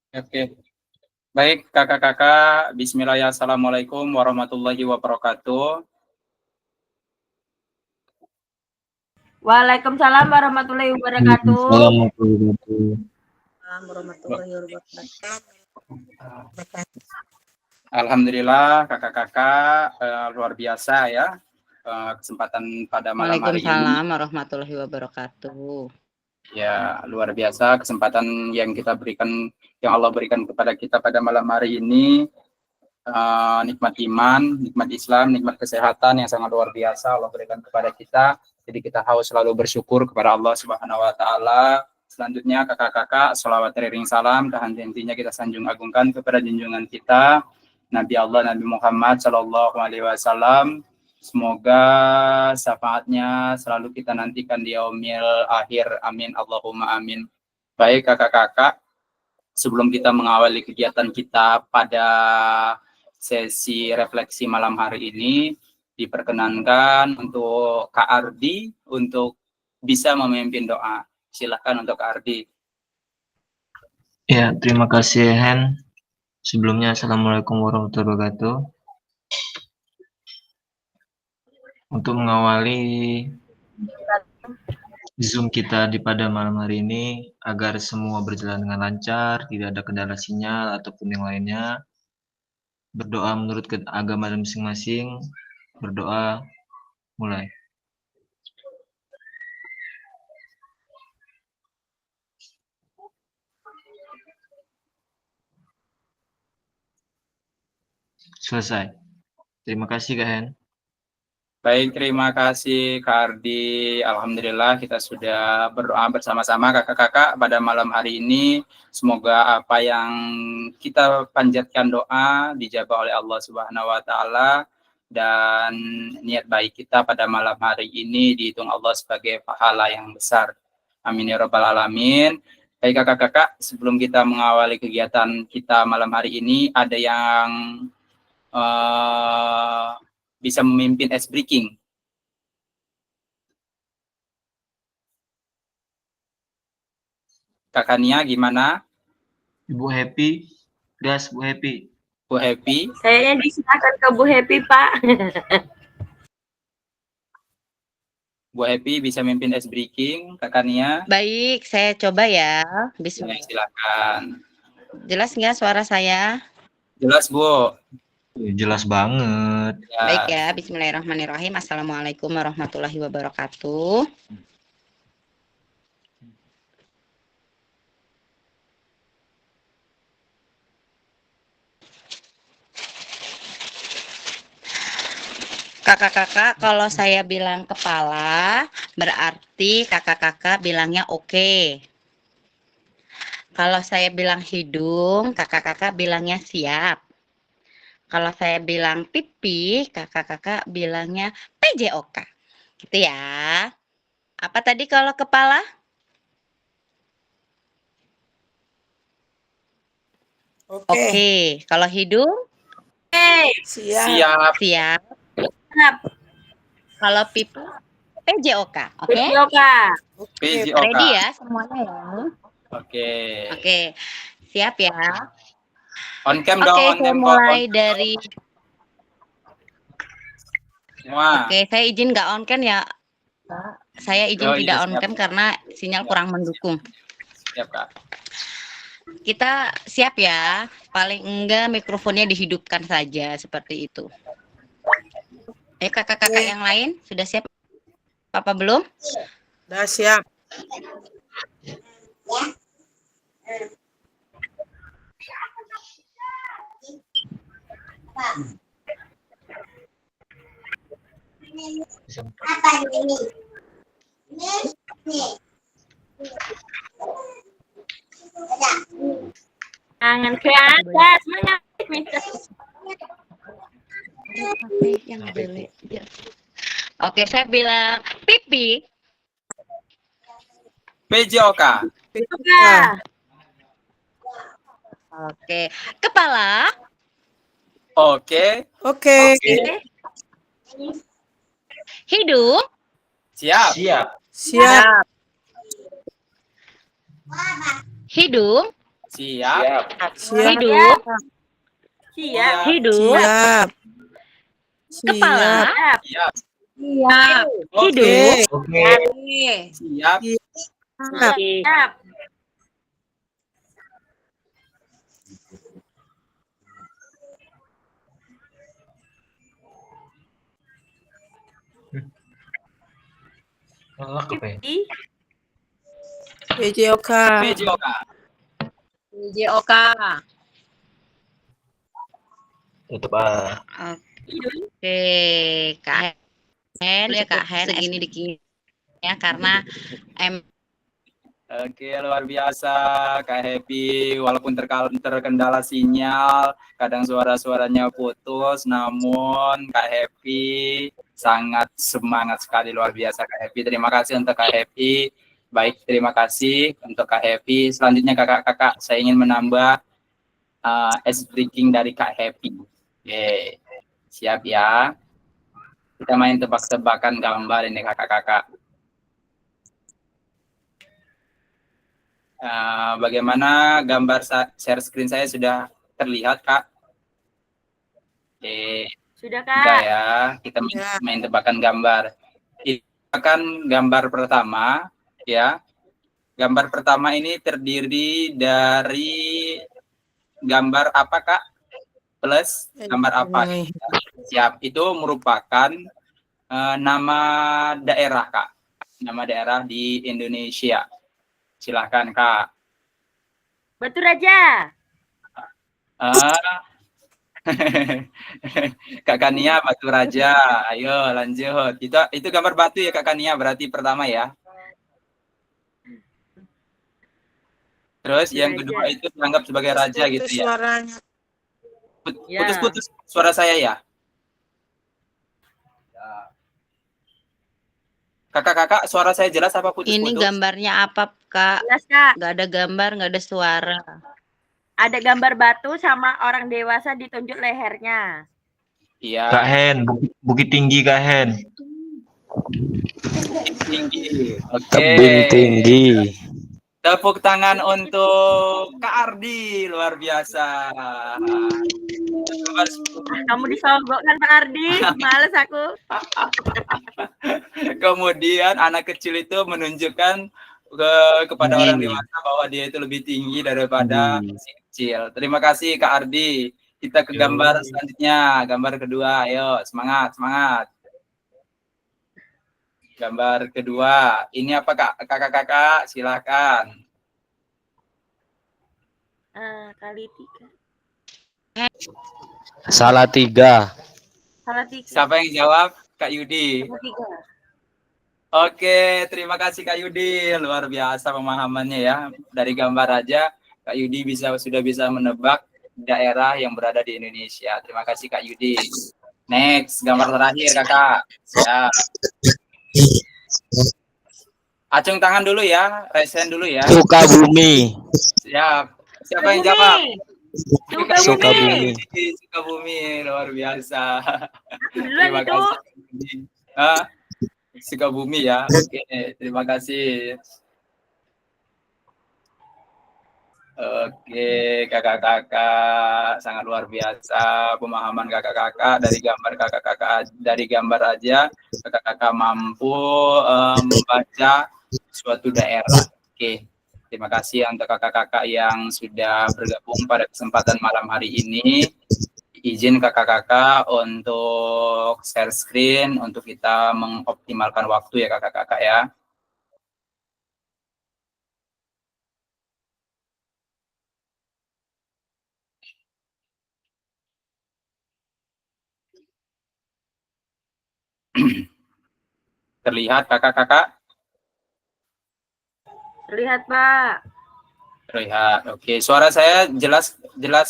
Oke. Baik, kakak-kakak. Bismillah. Assalamualaikum warahmatullahi wabarakatuh. Waalaikumsalam warahmatullahi wabarakatuh. Waalaikumsalam warahmatullahi warahmatullahi wabarakatuh. Alhamdulillah, kakak-kakak luar biasa ya. Kesempatan pada malam hari ini. Waalaikumsalam warahmatullahi wabarakatuh. Ya, luar biasa kesempatan yang Allah berikan kepada kita pada malam hari ini. Nikmat iman, nikmat Islam, nikmat kesehatan yang sangat luar biasa Allah berikan kepada kita. Jadi kita harus selalu bersyukur kepada Allah Subhanahu wa taala. Selanjutnya kakak-kakak, sholawat teriring salam intinya kita sanjung agungkan kepada junjungan kita Nabi Allah Nabi Muhammad sallallahu alaihi wasallam. Semoga syafaatnya selalu kita nantikan di yaumil akhir. Amin Allahumma amin. Baik kakak-kakak, sebelum kita mengawali kegiatan kita pada sesi refleksi malam hari ini, diperkenankan untuk Kak Ardi untuk bisa memimpin doa. Silakan untuk Kak Ardi. Ya, terima kasih Hen. Sebelumnya Assalamualaikum warahmatullahi wabarakatuh. Untuk mengawali Zoom kita pada malam hari ini, agar semua berjalan dengan lancar, tidak ada kendala sinyal ataupun yang lainnya, berdoa menurut agama masing-masing. Berdoa mulai. Selesai. Terima kasih Kak Hen. Baik, terima kasih Kak Ardi. Alhamdulillah kita sudah berdoa bersama-sama kakak-kakak pada malam hari ini. Semoga apa yang kita panjatkan doa dijabah oleh Allah Subhanahu wa taala, dan niat baik kita pada malam hari ini dihitung Allah sebagai pahala yang besar. Amin ya rabbal alamin. Baik kakak-kakak, sebelum kita mengawali kegiatan kita malam hari ini, ada yang bisa memimpin ice breaking. Kakak Nia gimana? Ibu Happy, gas Bu Happy. Bu Happy. Kayaknya disilakan ke Bu Happy, Pak. Bu Happy bisa memimpin ice breaking, Kakak Nia. Baik, saya coba ya. Bismillah. Silakan. Jelas nggak suara saya? Jelas, Bu. Jelas banget. Ya. Baik ya, bismillahirrahmanirrahim. Assalamualaikum warahmatullahi wabarakatuh. Kakak-kakak, kalau saya bilang kepala, berarti kakak-kakak bilangnya oke. Kalau saya bilang hidung, kakak-kakak bilangnya siap. Kalau saya bilang pipi, kakak-kakak bilangnya PJOK. Gitu ya. Apa tadi kalau kepala? Oke. Kalau hidung? Siap. Siap. Kalau pipi? PJOK. Oke? PJOK. Ready ya semuanya ya? Oke. Siap ya? On cam dong, on saya cam. mulai dari Semua. Oke, saya izin nggak on cam ya. Saya izin tidak iya, on cam karena sinyal kurang mendukung. Siap, Kak. Kita siap ya. Paling enggak mikrofonnya dihidupkan saja seperti itu. Kakak-kakak yang lain sudah siap? Papa belum? Sudah siap. Apa ini? Tangan ke atas, semangat. Yang jelek. Oke, saya bilang pipi. PJOK. Oke, kepala. Oke. Hidung. Siap. Siap. Hidung. Siap. Siap. Hidup. Siap. Hidup. Siap. Kepala. Siap. Siap. Siap. Oke. Hidup. Oke. Siap. Siap. Siap. Apa ya? PJOK. PJOK. JOK. Tutup ah. Oke, Kak Hen, ya Kak Hen segini dikini karena Oke, luar biasa Kak Happy. Walaupun terkendala sinyal, kadang suara-suaranya putus, namun Kak Happy sangat semangat sekali, luar biasa Kak Happy. Terima kasih untuk Kak Happy. Baik, terima kasih untuk Kak Happy. Selanjutnya kakak-kakak, saya ingin menambah ice breaking dari Kak Happy. Oke, siap ya. Kita main tebak-tebakan gambar ini kakak-kakak. Bagaimana gambar share screen saya sudah terlihat, Kak? Oke, Sudah, sudah Kak. ya. Kita main tebakan gambar. Tebakan gambar pertama, ya. Gambar pertama ini terdiri dari gambar apa, Kak? Plus gambar apa? Siap. Itu merupakan nama daerah, Kak. Nama daerah di Indonesia. Silahkan, Kak. Batu Raja. Kak Kania, Batu Raja. Ayo lanjut. Itu gambar batu ya Kak Kania, berarti pertama ya. Terus yang kedua itu dianggap sebagai raja gitu ya. Suaranya. Putus-putus suara saya ya. Kakak-kakak, suara saya jelas apa putus-putus? ini gambarnya apa Kak? Jelas, Kak. Nggak ada gambar, nggak ada suara. Ada gambar batu sama orang dewasa ditunjuk lehernya. Iya. Kak Hen, Bukit Tinggi Kak Hen. Tinggi. Oke. Tebing tinggi. Tepuk tangan untuk Kak Ardi, luar biasa. Kamu disogok kan Pak Ardi? Males aku. Kemudian anak kecil itu menunjukkan kepada orang dewasa bahwa dia itu lebih tinggi daripada si kecil. Terima kasih Kak Ardi. Kita ke gambar selanjutnya, gambar kedua. Ayo, semangat, semangat. Gambar kedua. Ini apa Kak? Kakak-kakak, silakan. Kali 3. Salah 3. Salah 3. Siapa yang jawab? Kak Yudi. Salah 3. Oke, terima kasih Kak Yudi. Luar biasa pemahamannya ya. Dari gambar aja, Kak Yudi sudah bisa menebak daerah yang berada di Indonesia. Terima kasih Kak Yudi. Next, gambar terakhir Kakak. Siap. Acung tangan dulu ya, raise hand dulu ya. Sukabumi. Siap. Siapa yang jawab? Sukabumi. Sukabumi, luar biasa. Duluan Terima itu. kasih. Sukabumi ya. Oke, terima kasih. Oke, kakak-kakak sangat luar biasa pemahaman kakak-kakak dari gambar aja kakak-kakak mampu membaca suatu daerah. Oke. Terima kasih untuk kakak-kakak yang sudah bergabung pada kesempatan malam hari ini. Izin kakak-kakak untuk share screen untuk kita mengoptimalkan waktu ya kakak-kakak ya. Terlihat kakak-kakak? Terlihat, Pak. Terlihat. Oke, suara saya jelas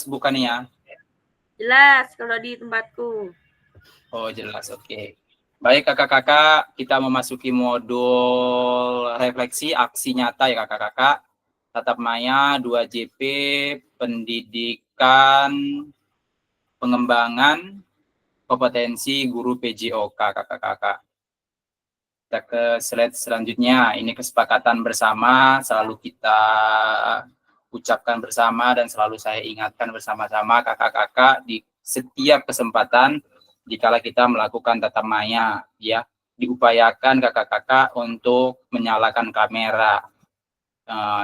bukan ya? Jelas kalau di tempatku. Oh, jelas. Oke. Baik kakak-kakak, kita memasuki modul refleksi aksi nyata ya kakak-kakak. Tatap maya 2JP pendidikan pengembangan kompetensi guru PJOK kakak-kakak. Kita ke slide selanjutnya. Ini kesepakatan bersama selalu kita ucapkan bersama dan selalu saya ingatkan bersama-sama kakak-kakak di setiap kesempatan dikala kita melakukan tatap maya, ya, diupayakan kakak-kakak untuk menyalakan kamera.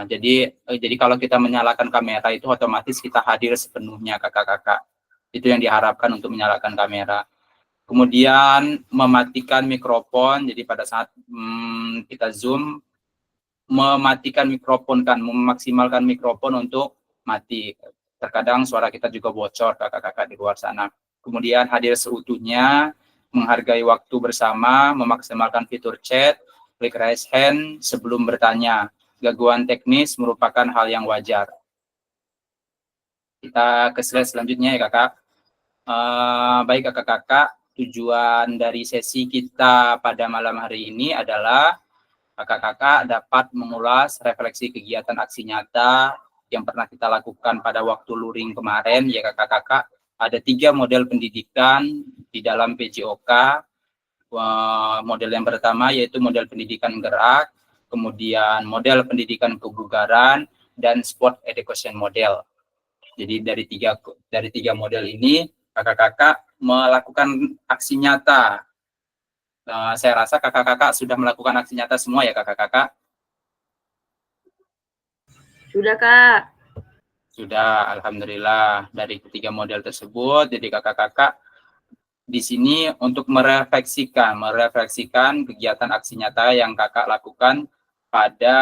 Jadi kalau kita menyalakan kamera itu otomatis kita hadir sepenuhnya kakak-kakak. Itu yang diharapkan untuk menyalakan kamera. Kemudian mematikan mikrofon. Jadi pada saat kita Zoom, mematikan mikrofon kan, memaksimalkan mikrofon untuk mati. Terkadang suara kita juga bocor kakak-kakak di luar sana. Kemudian hadir seutuhnya, menghargai waktu bersama, memaksimalkan fitur chat, klik raise hand sebelum bertanya. Gangguan teknis merupakan hal yang wajar. Kita ke slide selanjutnya ya kakak. Baik kakak-kakak, tujuan dari sesi kita pada malam hari ini adalah kakak-kakak dapat mengulas refleksi kegiatan aksi nyata yang pernah kita lakukan pada waktu luring kemarin ya kakak-kakak. Ada 3 model pendidikan di dalam PJOK. Model yang pertama yaitu model pendidikan gerak, kemudian model pendidikan kebugaran, dan sport education model. Jadi dari tiga model ini kakak-kakak melakukan aksi nyata. Saya rasa kakak-kakak sudah melakukan aksi nyata semua ya kakak-kakak. Sudah Kak. Sudah, alhamdulillah. Dari ketiga model tersebut, jadi kakak-kakak di sini untuk merefleksikan kegiatan aksi nyata yang kakak lakukan pada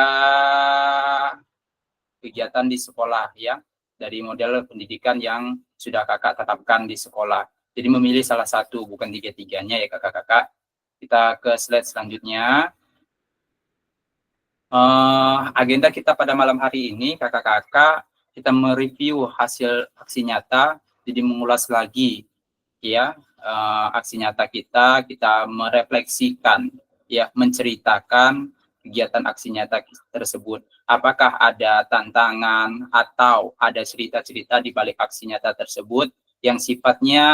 kegiatan di sekolah ya, dari model pendidikan yang sudah kakak tetapkan di sekolah. Jadi memilih salah satu, bukan tiga-tiganya ya kakak-kakak. Kita ke slide selanjutnya. Agenda kita pada malam hari ini kakak-kakak, kita mereview hasil aksi nyata, jadi mengulas lagi ya aksi nyata kita merefleksikan ya, menceritakan kegiatan aksi nyata tersebut. Apakah ada tantangan atau ada cerita-cerita di balik aksi nyata tersebut yang sifatnya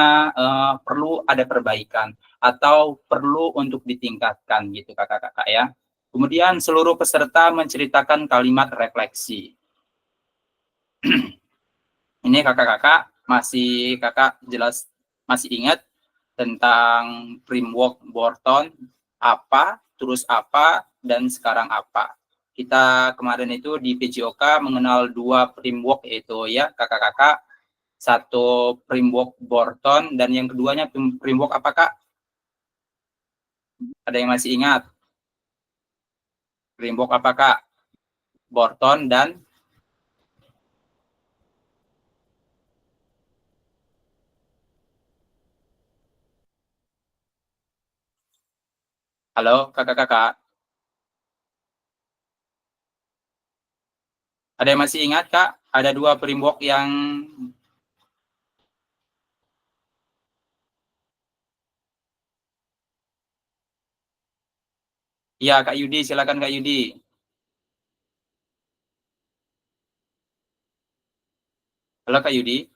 perlu ada perbaikan atau perlu untuk ditingkatkan gitu kakak-kakak ya. Kemudian seluruh peserta menceritakan kalimat refleksi. Ini kakak-kakak masih ingat tentang framework Borton apa, terus apa, dan sekarang apa. Kita kemarin itu di PJOK mengenal 2 framework itu ya kakak-kakak. Satu framework Borton dan yang keduanya framework apa kak? Ada yang masih ingat? Framework apa kak? Borton dan halo kakak-kakak. Ada yang masih ingat kak? Ada 2 framework yang ya Kak Yudi, silakan Kak Yudi. Halo Kak Yudi.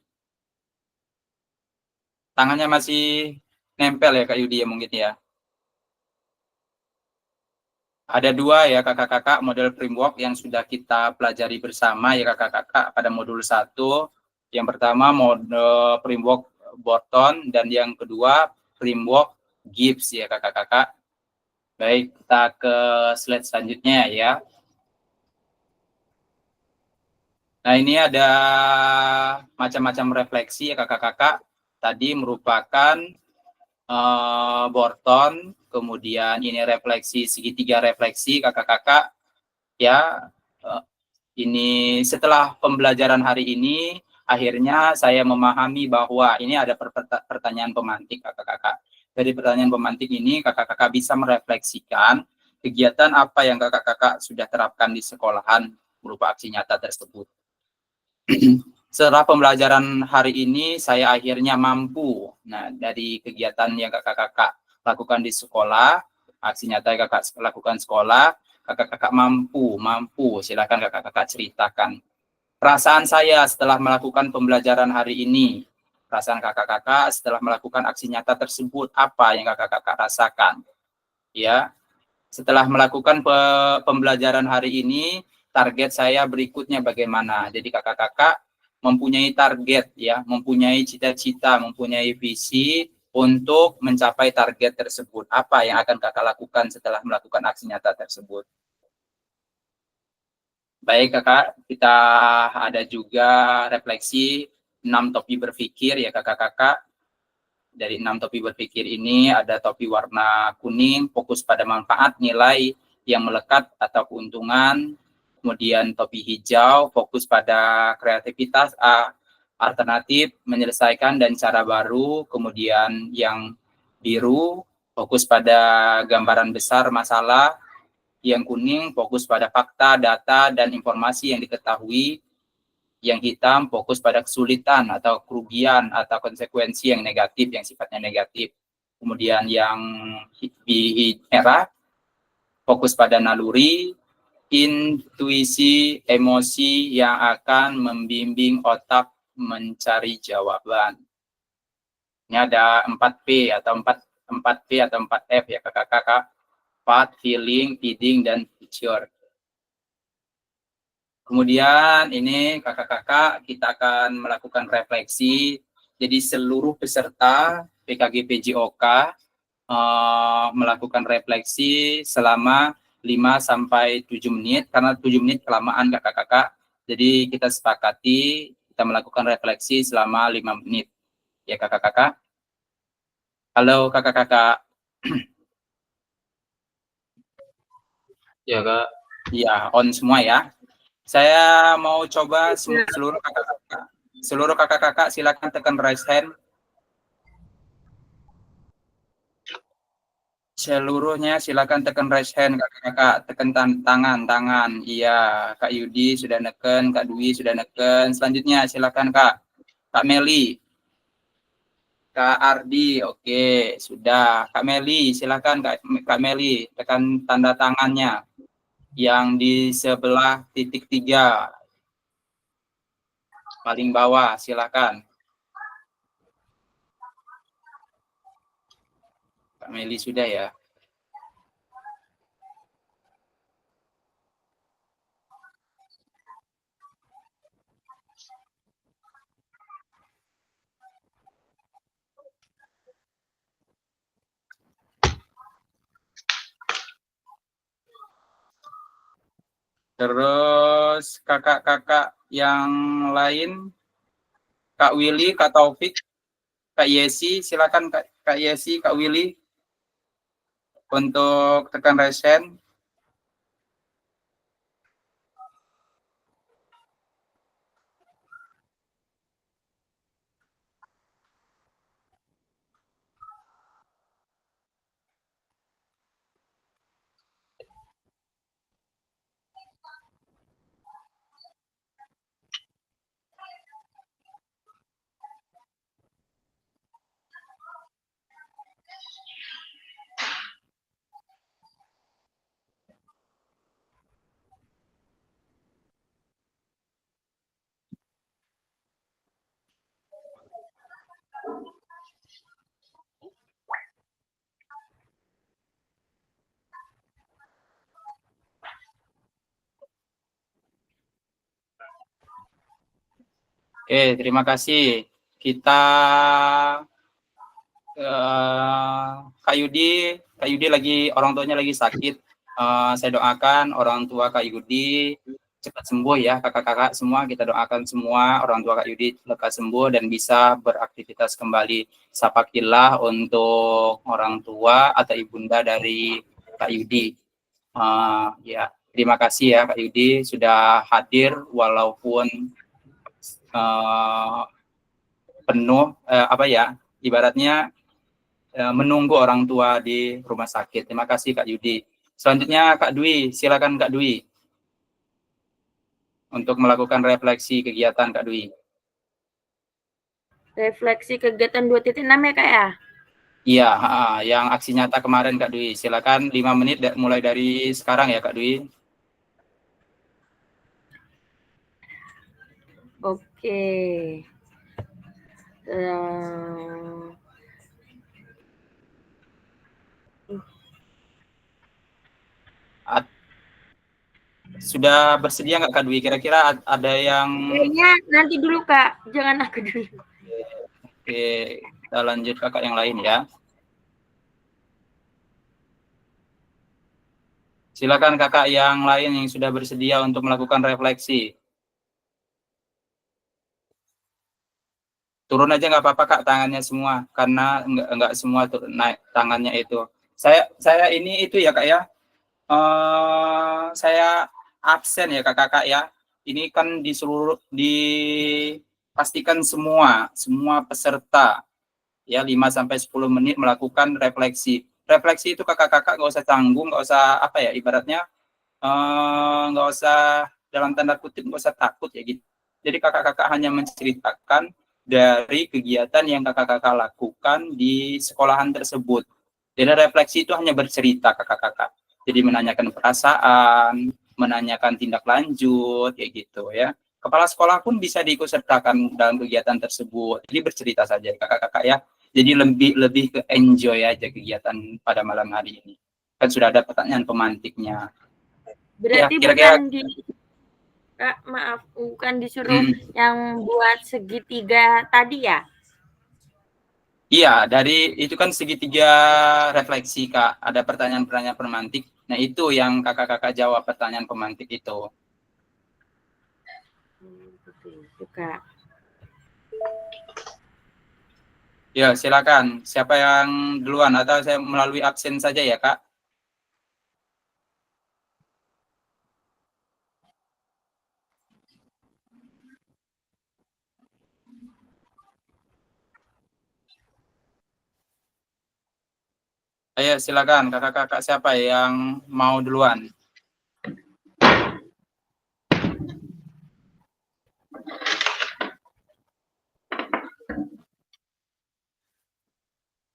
Tangannya masih nempel ya Kak Yudi ya mungkin ya. Ada 2 ya kakak-kakak model framework yang sudah kita pelajari bersama ya kakak-kakak pada modul 1. Yang pertama model framework Borton dan yang kedua framework Gibbs ya kakak-kakak. Baik, kita ke slide selanjutnya ya. Nah ini ada macam-macam refleksi ya kakak-kakak. Tadi merupakan Borton, kemudian ini refleksi segitiga refleksi kakak-kakak ya. Ini setelah pembelajaran hari ini akhirnya saya memahami bahwa ini ada pertanyaan pemantik kakak-kakak. Dari pertanyaan pemantik ini kakak-kakak bisa merefleksikan kegiatan apa yang kakak-kakak sudah terapkan di sekolahan berupa aksi nyata tersebut. Setelah pembelajaran hari ini, saya akhirnya mampu. Nah, dari kegiatan yang kakak-kakak lakukan di sekolah, aksi nyata yang kakak lakukan sekolah, kakak-kakak mampu. Silakan kakak-kakak ceritakan. Perasaan saya setelah melakukan pembelajaran hari ini, perasaan kakak-kakak setelah melakukan aksi nyata tersebut, apa yang kakak-kakak rasakan? Ya, setelah melakukan pembelajaran hari ini, target saya berikutnya bagaimana. Jadi kakak-kakak mempunyai target ya, mempunyai cita-cita, mempunyai visi untuk mencapai target tersebut. Apa yang akan kakak lakukan setelah melakukan aksi nyata tersebut? Baik kakak, kita ada juga refleksi 6 topi berpikir ya kakak-kakak. Dari 6 topi berpikir ini ada topi warna kuning, fokus pada manfaat, nilai yang melekat atau keuntungan. Kemudian topi hijau, fokus pada kreativitas, alternatif, menyelesaikan dan cara baru. Kemudian yang biru, fokus pada gambaran besar masalah. Yang kuning fokus pada fakta, data, dan informasi yang diketahui. Yang hitam fokus pada kesulitan atau kerugian atau konsekuensi yang negatif, yang sifatnya negatif. Kemudian yang merah fokus pada naluri, intuisi, emosi yang akan membimbing otak mencari jawaban. Ini ada 4P atau 4P atau 4F ya kakak-kakak. Path, feeling, feeding, dan future. Kemudian ini kakak-kakak kita akan melakukan refleksi. Jadi seluruh peserta PKG PJOK melakukan refleksi selama 5-7 menit. Karena 7 menit kelamaan kakak-kakak. Jadi kita sepakati kita melakukan refleksi selama 5 menit. Ya kakak-kakak. Halo kakak-kakak. Ya Kak. Ya, on semua ya. Saya mau coba seluruh kakak-kakak silakan tekan raise hand. Seluruhnya silakan tekan raise hand kakak-kakak, tekan tangan. Iya, Kak Yudi sudah neken, Kak Dwi sudah neken. Selanjutnya silakan Kak Meli. Kak Ardi, oke, sudah. Kak Meli, silakan Kak Meli, tekan tanda tangannya yang di sebelah titik 3 paling bawah, silakan. Kak Meli sudah ya. Terus kakak-kakak yang lain, Kak Willy, Kak Taufik, Kak Yesi, silakan Kak Yesi, Kak Willy untuk tekan raise hand. Oke, terima kasih. Kita Kak Yudi lagi orang tuanya lagi sakit. Saya doakan orang tua Kak Yudi cepat sembuh ya, kakak-kakak semua kita doakan semua orang tua Kak Yudi lekas sembuh dan bisa beraktivitas kembali. Sapakillah untuk orang tua atau ibunda dari Kak Yudi. Ya, terima kasih ya Kak Yudi sudah hadir walaupun penuh ibaratnya menunggu orang tua di rumah sakit. Terima kasih Kak Yudi. Selanjutnya Kak Dwi, silakan Kak Dwi untuk melakukan refleksi kegiatan Kak Dwi. Refleksi kegiatan 2.6 ya Kak ya? Iya, yang aksi nyata kemarin Kak Dwi. Silakan 5 menit mulai dari sekarang ya Kak Dwi. Oke. sudah bersedia nggak Kak Dwi? Kira-kira ada yang... Kayaknya nanti dulu Kak, jangan aku dulu. Oke, kita lanjut kakak yang lain ya. Silakan kakak yang lain yang sudah bersedia untuk melakukan refleksi. Turun aja nggak apa-apa kak tangannya semua, karena nggak semua naik tangannya itu. Saya ini itu ya kak ya. Saya absen ya kakak-kakak ya. Ini kan dipastikan semua peserta ya 5 sampai 10 menit melakukan refleksi. Refleksi itu kakak-kakak nggak usah tanggung, nggak usah apa ya ibaratnya nggak usah dalam tanda kutip nggak usah takut ya gitu. Jadi kakak-kakak hanya menceritakan dari kegiatan yang kakak-kakak lakukan di sekolahan tersebut. Jadi refleksi itu hanya bercerita kakak-kakak. Jadi menanyakan perasaan, menanyakan tindak lanjut, kayak gitu ya. Kepala sekolah pun bisa diikutsertakan dalam kegiatan tersebut. Jadi bercerita saja kakak-kakak ya. Jadi lebih ke enjoy aja kegiatan pada malam hari ini. Kan sudah ada pertanyaan pemantiknya. Berarti Ya, kira-kira Kak, maaf, bukan disuruh yang buat segitiga tadi ya? iya, dari itu kan segitiga refleksi, Kak. Ada pertanyaan-pertanyaan pemantik. Nah, itu yang kakak-kakak jawab pertanyaan pemantik itu. Itu, Kak. Ya, silakan. Siapa yang duluan atau saya melalui absen saja ya, Kak? Ayo, silakan. Kakak-kakak siapa yang mau duluan?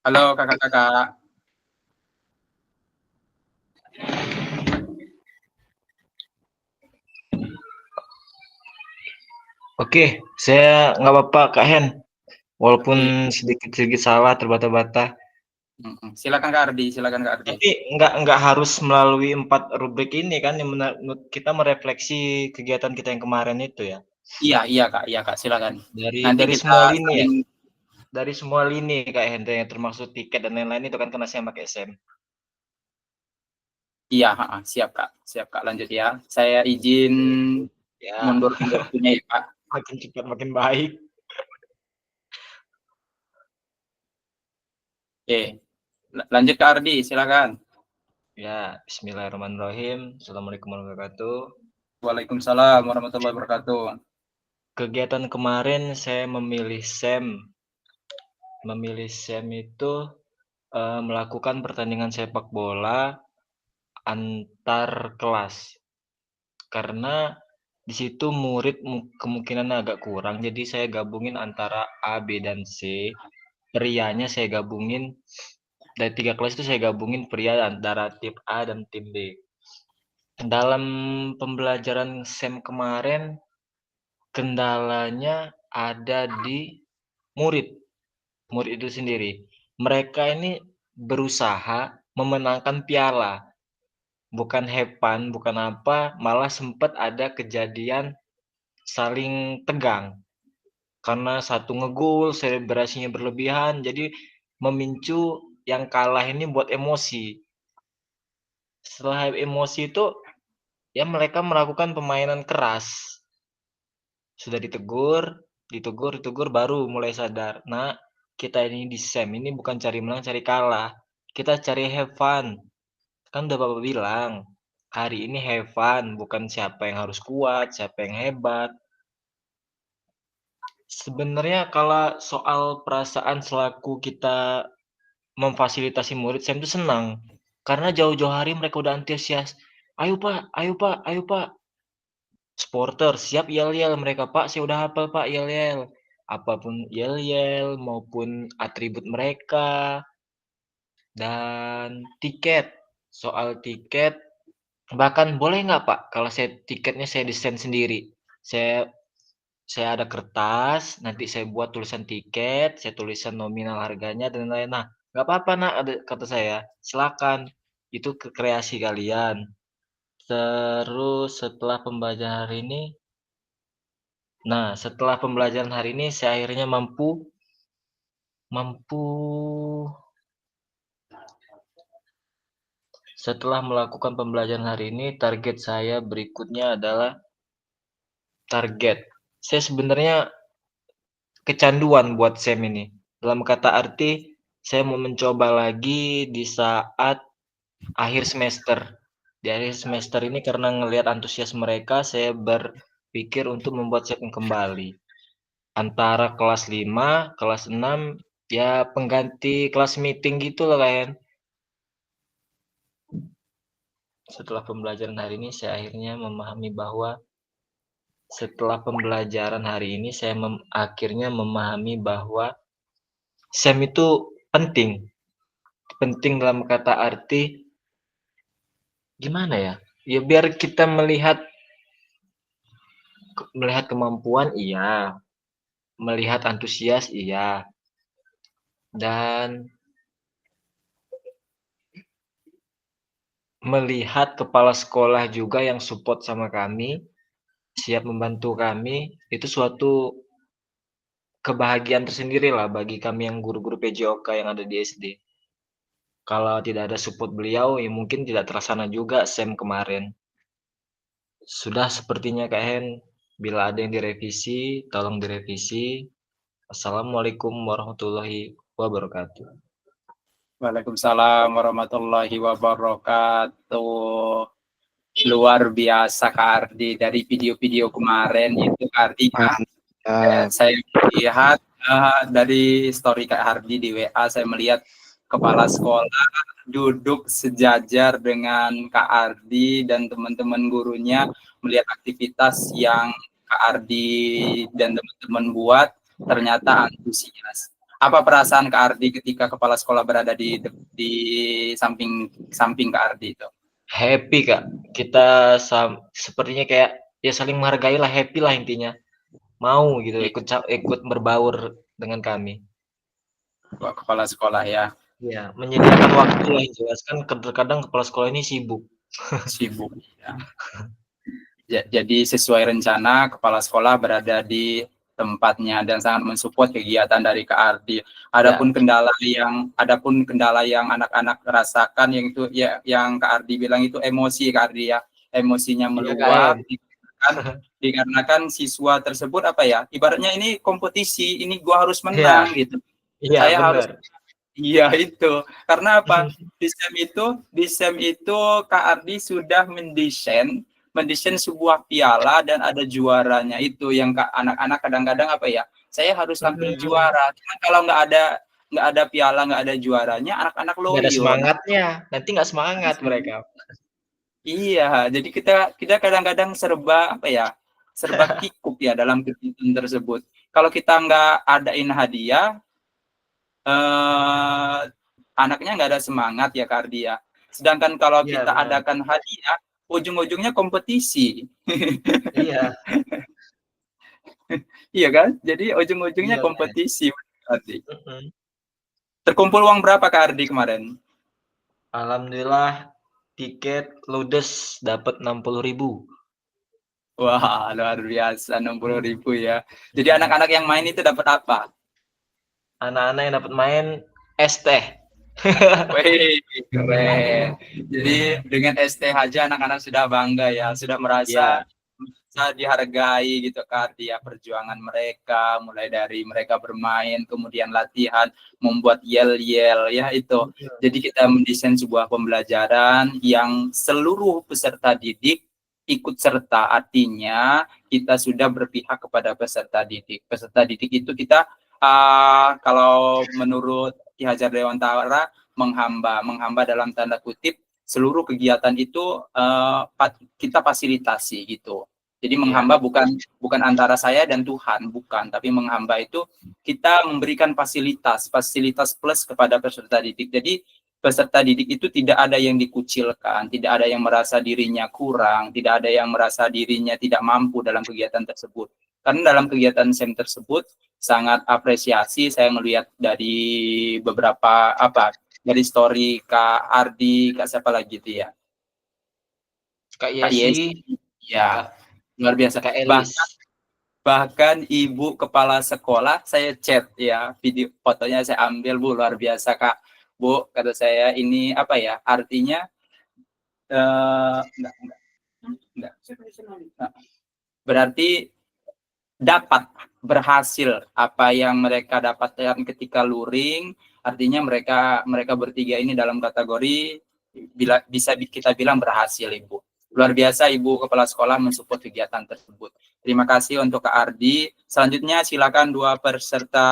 Halo, kakak-kakak. Oke, saya nggak apa-apa Kak Hen. Walaupun sedikit-sedikit salah terbata-bata. Silakan Kak Ardi, silakan Kak Ardi. Tapi nggak harus melalui 4 rubrik ini kan yang kita merefleksi kegiatan kita yang kemarin itu ya. Iya Kak, silakan. Dari Nanti dari kita semua lini ya. saling... Dari semua lini Kak Hen yang termasuk tiket dan lain-lain itu kan karena saya pakai SM. Iya, siap Kak. Lanjut ya. Saya izin Ya, mundur waktunya ya Kak. makin cepat makin baik. Oke. Lanjut Kak Ardi, silakan. Ya, bismillahirrahmanirrahim. Assalamualaikum warahmatullahi wabarakatuh. Waalaikumsalam warahmatullahi wabarakatuh. Kegiatan kemarin saya memilih SEM. Memilih SEM itu melakukan pertandingan sepak bola antar kelas. Karena di situ murid kemungkinan agak kurang, jadi saya gabungin antara A, B, dan C. Prianya saya gabungin, dari 3 kelas itu saya gabungin pria antara tim A dan tim B. Dalam pembelajaran SEM kemarin, kendalanya ada di murid itu sendiri. Mereka ini berusaha memenangkan piala, bukan have fun, bukan apa, malah sempat ada kejadian saling tegang. Karena satu ngegol, selebrasinya berlebihan, jadi memicu yang kalah ini buat emosi. Setelah emosi itu, ya mereka melakukan permainan keras. Sudah ditegur baru mulai sadar. Nah, kita ini di SEM ini bukan cari menang, cari kalah. Kita cari have fun. Kan udah Bapak bilang, hari ini have fun, bukan siapa yang harus kuat, siapa yang hebat. Sebenarnya kalau soal perasaan selaku kita memfasilitasi murid, saya itu senang. Karena jauh-jauh hari mereka udah antusias. Ayo Pak, ayo Pak, ayo Pak. Supporter siap yel-yel mereka, Pak saya udah hafal Pak yel-yel. Apapun yel-yel maupun atribut mereka. Dan tiket, soal tiket, bahkan boleh nggak Pak kalau saya tiketnya saya desain sendiri. Saya ada kertas, nanti saya buat tulisan tiket, saya tulisan nominal harganya dan lain-lain. Nah, nggak apa-apa nak, ada kata saya, silakan. Itu ke kreasi kalian. Terus setelah pembelajaran hari ini, setelah pembelajaran hari ini saya akhirnya mampu setelah melakukan pembelajaran hari ini, target saya berikutnya adalah saya sebenarnya kecanduan buat SEM ini. Dalam kata arti, saya mau mencoba lagi di saat akhir semester. Di akhir semester ini karena ngelihat antusias mereka, saya berpikir untuk membuat SEM kembali. Antara kelas 5, kelas 6, ya pengganti kelas meeting gitu loh kan. Setelah pembelajaran hari ini, saya akhirnya memahami bahwa akhirnya memahami bahwa SEM itu penting. Penting dalam kata arti, gimana ya? Ya biar kita melihat kemampuan, iya. Melihat antusias, iya. Dan melihat kepala sekolah juga yang support sama kami, siap membantu kami, itu suatu kebahagiaan tersendiri lah bagi kami yang guru-guru PJOK yang ada di SD. Kalau tidak ada support beliau, ya mungkin tidak terlaksana juga SEM kemarin. Sudah sepertinya Kak Hen, bila ada yang direvisi, tolong direvisi. Assalamualaikum warahmatullahi wabarakatuh. Waalaikumsalam warahmatullahi wabarakatuh. Luar biasa Kak Ardi, dari video-video kemarin itu Kak Ardi kan, saya lihat dari story Kak Ardi di WA, saya melihat kepala sekolah duduk sejajar dengan Kak Ardi dan teman-teman gurunya, melihat aktivitas yang Kak Ardi dan teman-teman buat, ternyata antusias. Apa perasaan Kak Ardi ketika kepala sekolah berada di samping Kak Ardi itu? Happy Kak, kita sepertinya kayak ya saling menghargai lah, happy lah intinya. Mau gitu ikut berbaur dengan kami. Kepala sekolah ya. Ya, menyediakan waktu yang jelas kan terkadang kepala sekolah ini sibuk. Sibuk ya. Jadi sesuai rencana kepala sekolah berada di tempatnya dan sangat mensupport kegiatan dari Kak Ardi. Adapun kendala yang anak-anak rasakan, yang itu ya yang Kak Ardi bilang itu emosi Kak Ardi ya, emosinya meluap dikarenakan siswa tersebut apa ya, ibaratnya ini kompetisi, ini gua harus menang gitu. Iya, Saya benar. harus, iya itu. Karena apa? Di SEM itu Kak Ardi sudah mendesain sebuah piala dan ada juaranya, itu yang anak-anak kadang-kadang apa ya, saya harus tampil juara. Cuma kalau nggak ada piala, nggak ada juaranya, anak-anak loyo. Nggak ada semangatnya, nanti nggak semangat mereka. Iya, jadi kita kadang-kadang serba kikuk ya dalam kegiatan tersebut. Kalau kita nggak adain hadiah, anaknya nggak ada semangat ya Kak Ardi ya. Sedangkan kalau kita adakan hadiah, ujung-ujungnya kompetisi. Iya. Iya kan? Jadi ujung-ujungnya kompetisi. Terkumpul uang berapa Kak Ardi kemarin? Alhamdulillah tiket ludes dapat 60.000. Wah, luar biasa, 60.000 ya. Jadi anak-anak yang main itu dapat apa? Anak-anak yang dapat main es teh. Wih, keren. Jadi dengan ST aja anak-anak sudah bangga ya, sudah merasa dihargai gitu Kak Ardi ya, perjuangan mereka mulai dari mereka bermain, kemudian latihan, membuat yel-yel ya itu. Jadi kita mendesain sebuah pembelajaran yang seluruh peserta didik ikut serta, artinya kita sudah berpihak kepada peserta didik. Peserta didik itu kita kalau menurut Ki Hajar Dewantara menghamba dalam tanda kutip, seluruh kegiatan itu kita fasilitasi gitu. Jadi menghamba bukan antara saya dan Tuhan, bukan, tapi menghamba itu kita memberikan fasilitas plus kepada peserta didik. Jadi peserta didik itu tidak ada yang dikucilkan, tidak ada yang merasa dirinya kurang, tidak ada yang merasa dirinya tidak mampu dalam kegiatan tersebut. Karena dalam kegiatan SEM tersebut sangat apresiasi saya melihat dari beberapa dari story Kak Ardi, Kak siapa lagi itu ya. Kak Kak Yesi, Yesi, ya Kak, luar biasa. Kak Elis. Bahkan ibu kepala sekolah saya chat ya, video fotonya saya ambil, Bu, luar biasa Kak. Bu, kata saya ini apa ya? Artinya enggak, enggak. Nah, berarti dapat berhasil apa yang mereka dapatkan ketika luring, artinya mereka mereka bertiga ini dalam kategori bila bisa kita bilang berhasil, Ibu. Luar biasa Ibu Kepala Sekolah mensupport kegiatan tersebut. Terima kasih untuk Kak Ardi. Selanjutnya silakan dua peserta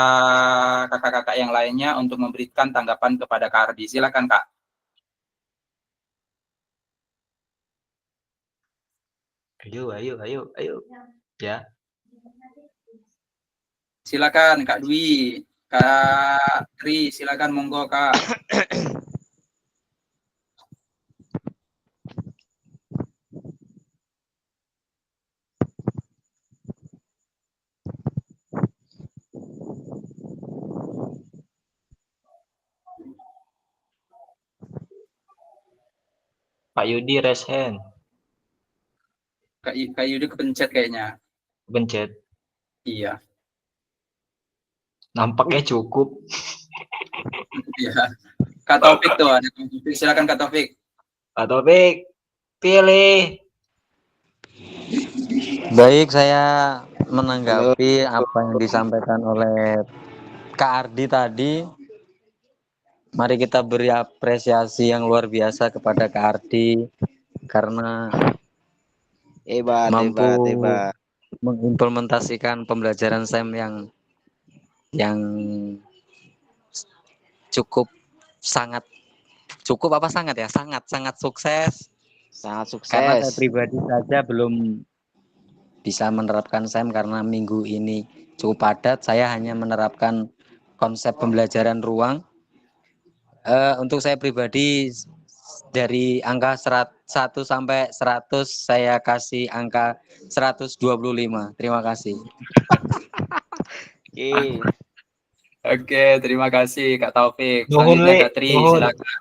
kakak-kakak yang lainnya untuk memberikan tanggapan kepada Kak Ardi. Silakan Kak. Ayo. Ya. Silakan Kak Dwi, Kak Tri, silakan monggo Kak. Pak Yudi raise hand. Kak Yudi kepencet kayaknya. Pencet. Iya. Nampaknya cukup. Iya. Kak Taufik tuh, ada Kak Taufik. Silakan Kak Taufik. Pak Taufik, pilih. Baik, saya menanggapi apa yang disampaikan oleh Kak Ardi tadi. Mari kita beri apresiasi yang luar biasa kepada Kak Ardi karena mampu mengimplementasikan pembelajaran STEM yang sangat sukses. Karena saya pribadi saja belum bisa menerapkan STEM karena minggu ini cukup padat. Saya hanya menerapkan konsep pembelajaran ruang. Untuk saya pribadi dari angka 1 sampai 100 saya kasih angka 125. Terima kasih. Oke, terima kasih Kak Taufik. Nuhun, Selanjutnya Le. Kak Tri, Nuhun. silakan.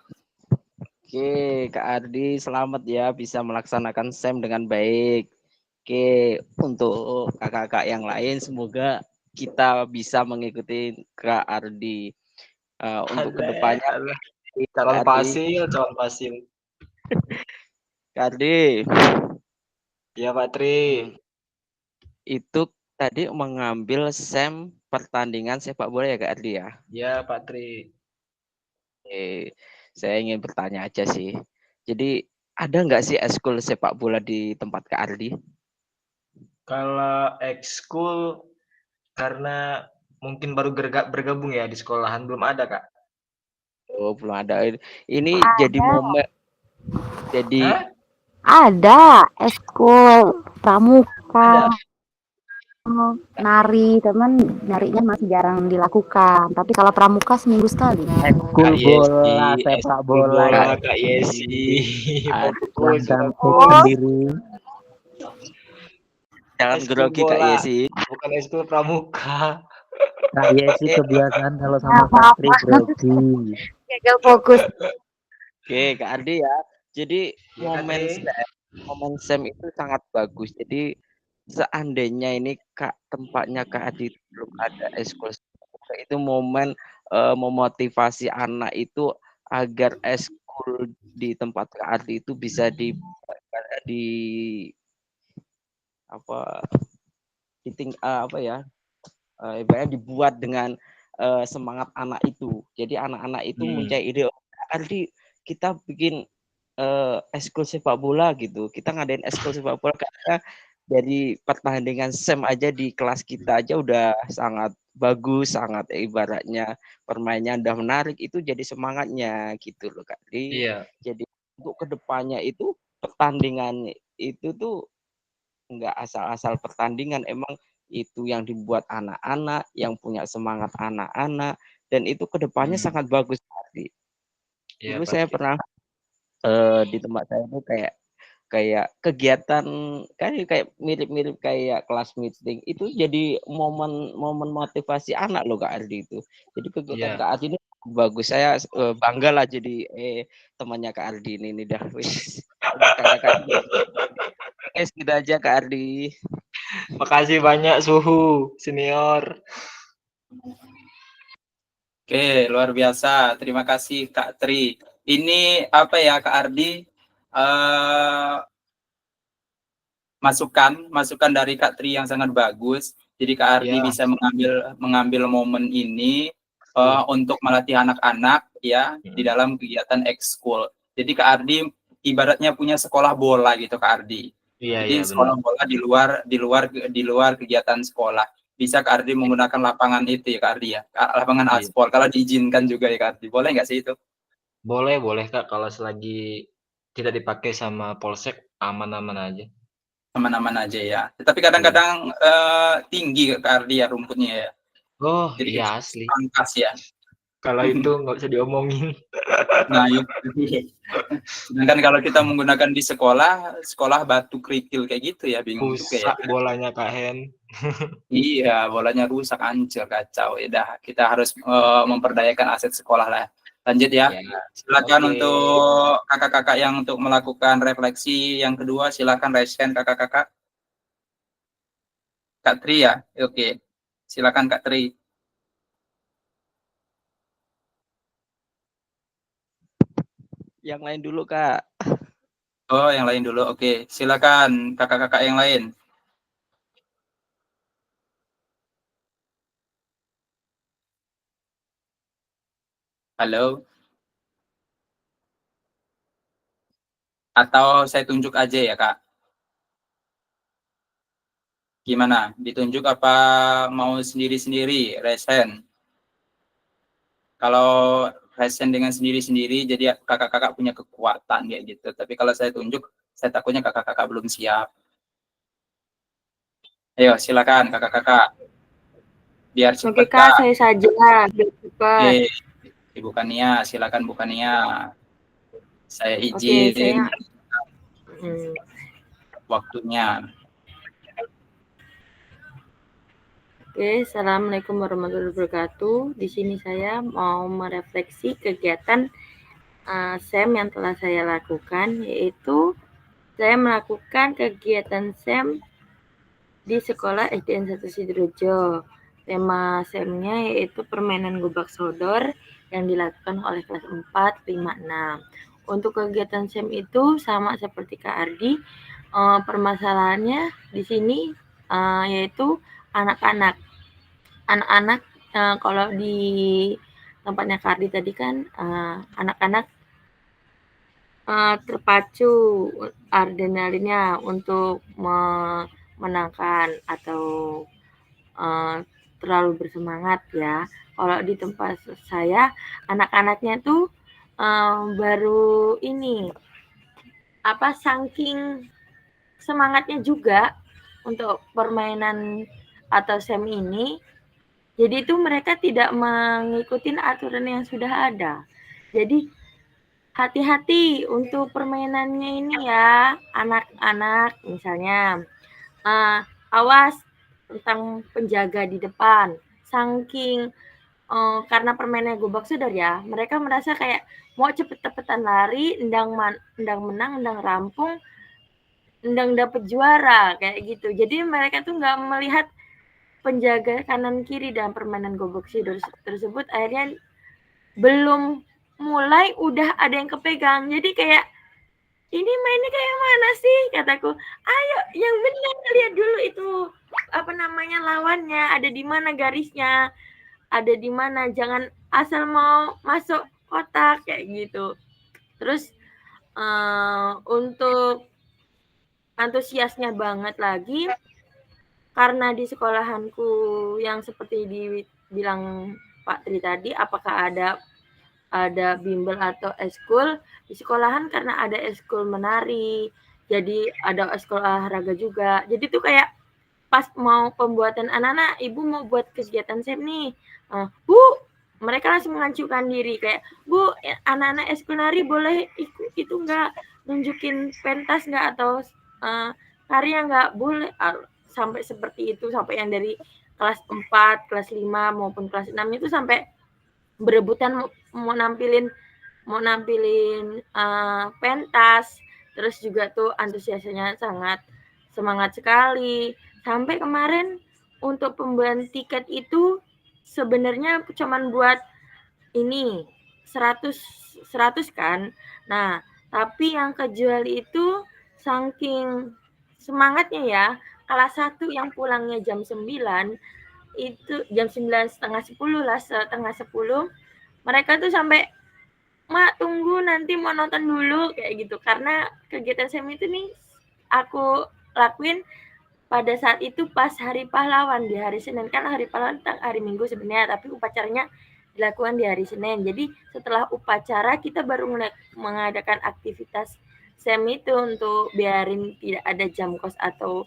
Oke, Kak Ardi, selamat ya bisa melaksanakan STEM dengan baik. Oke, untuk kakak-kakak yang lain, semoga kita bisa mengikuti Kak Ardi. Untuk kedepannya, Calon pasil. Kak Ardi, Ya Pak Tri. itu tadi mengambil SEM pertandingan sepak bola ya Kak Ardi ya? Ya Pak Tri. Oke, saya ingin bertanya aja sih. Jadi ada nggak sih eskul sepak bola di tempat Kak Ardi? Kalau ekskul karena mungkin baru bergabung ya di sekolahan, belum ada Kak. Oh, belum ada. Ini jadi momen. Jadi ada eskul pramuka, nari, teman narinya masih jarang dilakukan. Tapi kalau pramuka seminggu sekali. Eskul bola, sepak bola, Kak Yesi. Fokus sendiri. Jangan grogi Kak Yesi. Bukan eskul pramuka. Kak Yesi kebiasaan kalau sama Kak Tri grogi. Gagal fokus. Oke, Kak Ardi ya. Jadi Ya, momen SEM itu sangat bagus. Jadi seandainya ini tempatnya Kak Ardi belum ada eskul, itu momen memotivasi anak itu agar eskul di tempat Kak Ardi itu bisa dibuat dengan semangat anak itu. Jadi anak-anak itu mencari ide, Ardi kita bikin eskul sepak bola gitu. Kita ngadain eskul sepak bola karena dari pertandingan SEM aja di kelas kita aja udah sangat bagus, sangat ibaratnya permainnya udah menarik, itu jadi semangatnya gitu loh Kak. Jadi untuk kedepannya itu pertandingan itu tuh nggak asal-asal pertandingan, emang itu yang dibuat anak-anak, yang punya semangat anak-anak, dan itu kedepannya sangat bagus sekali. Dulu saya pernah di tempat saya itu kayak kegiatan kayak mirip-mirip kayak kelas meeting, itu jadi momen motivasi anak loh Kak Ardi itu. Jadi kegiatan Kak Ardi ini bagus. Saya bangga lah jadi temannya Kak Ardi ini dah. Wis. Kakak. Gitu aja Kak Ardi. Makasih banyak Suhu senior. Oke, luar biasa. Terima kasih Kak Tri. Ini apa ya Kak Ardi? Masukan dari Kak Tri yang sangat bagus. Jadi Kak Ardi Ya. bisa mengambil momen ini untuk melatih anak-anak ya di dalam kegiatan ekskul. Jadi Kak Ardi ibaratnya punya sekolah bola gitu Kak Ardi. Iya, Jadi sekolah bola di luar kegiatan sekolah. Bisa Kak Ardi menggunakan lapangan itu ya Kak Ardi ya, lapangan aspal kalau diizinkan juga ya Kak Ardi. Boleh nggak sih itu? Boleh Kak, kalau selagi tidak dipakai sama polsek aman-aman aja. Aman-aman aja ya. Tapi kadang-kadang tinggi Kak Ardi ya rumputnya ya. Oh Jadi iya asli. pangkas ya. Kalau itu nggak bisa diomongin. Nah, itu. Sedangkan kalau kita menggunakan di sekolah batu kerikil kayak gitu ya, bingung juga ya. Rusak bolanya Kak Hen. Iya, bolanya rusak, hancur, kacau. Ya dah, kita harus memperdayakan aset sekolah lah. Lanjut ya. Silakan untuk kakak-kakak yang untuk melakukan refleksi yang kedua, silakan raise hand kakak-kakak. Kak Tri ya, oke. Silakan Kak Tri. Yang lain dulu Kak. Oh, yang lain dulu. Oke, silakan kakak-kakak yang lain. Halo. Atau saya tunjuk aja ya, Kak? Gimana? Ditunjuk apa mau sendiri-sendiri, raise hand? Kalau raise hand dengan sendiri-sendiri, jadi kakak-kakak punya kekuatan kayak gitu. Tapi kalau saya tunjuk, saya takutnya kakak-kakak belum siap. Ayo, silakan kakak-kakak. Biar cepat, Oke Kak, saya saja. Biar cepat. Ibu Kania, silakan Bu Kania. Saya Oke, izin saya waktunya. Oke, Assalamualaikum warahmatullahi wabarakatuh. Di sini saya mau merefleksi kegiatan SEM yang telah saya lakukan, yaitu saya melakukan kegiatan SEM di sekolah SDN 1 Sidorejo. Tema SEM-nya yaitu permainan gobak sodor yang dilakukan oleh kelas 4, 5, 6. Untuk kegiatan SEM itu sama seperti Kak Ardi, permasalahannya di sini yaitu anak-anak kalau di tempatnya Kak Ardi tadi kan anak-anak terpacu adrenalinnya untuk memenangkan atau terlalu bersemangat ya. Kalau di tempat saya anak-anaknya tuh baru ini saking semangatnya juga untuk permainan atau SEM ini, jadi itu mereka tidak mengikuti aturan yang sudah ada. Jadi hati-hati untuk permainannya ini ya, anak-anak. Misalnya awas tentang penjaga di depan. Saking karena permainannya gobak sodor ya, mereka merasa kayak mau cepet-cepetan lari, endang menang, endang rampung, endang dapet juara kayak gitu. Jadi mereka tuh nggak melihat penjaga kanan kiri dalam permainan gobak sodor tersebut. Akhirnya belum mulai udah ada yang kepegang. Jadi kayak ini mainnya kayak mana sih, kataku. Ayo yang benar lihat dulu itu lawannya ada di mana garisnya, ada di mana, jangan asal mau masuk kotak kayak gitu. Terus untuk antusiasnya banget lagi karena di sekolahanku yang seperti dibilang Pak Tri tadi, apakah ada bimbel atau eskul di sekolahan, karena ada eskul menari, jadi ada eskul olahraga juga. Jadi tuh kayak pas mau pembuatan anak-anak, ibu mau buat kegiatan SEM nih, Bu, mereka langsung mengajukan diri kayak, Bu, anak-anak eskul nari boleh ikut itu nggak, nunjukin pentas nggak atau karya nggak, boleh. Sampai seperti itu, sampai yang dari kelas 4, kelas 5 maupun kelas 6 itu sampai berebutan mau nampilin pentas, terus juga tuh antusiasnya sangat semangat sekali. Sampai kemarin untuk pembelian tiket itu sebenarnya cuman buat ini 100 kan. Nah, tapi yang kejual itu saking semangatnya ya, kelas 1 yang pulangnya jam 9 itu jam 9 setengah 10 lah, setengah 10 mereka tuh sampai Mak tunggu nanti mau nonton dulu kayak gitu karena kegiatan semi itu nih aku lakuin pada saat itu pas hari pahlawan di hari Senin kan hari pahlawan hari Minggu sebenarnya tapi upacaranya dilakukan di hari Senin jadi setelah upacara kita baru mengadakan aktivitas semi itu untuk biarin tidak ada jam kos atau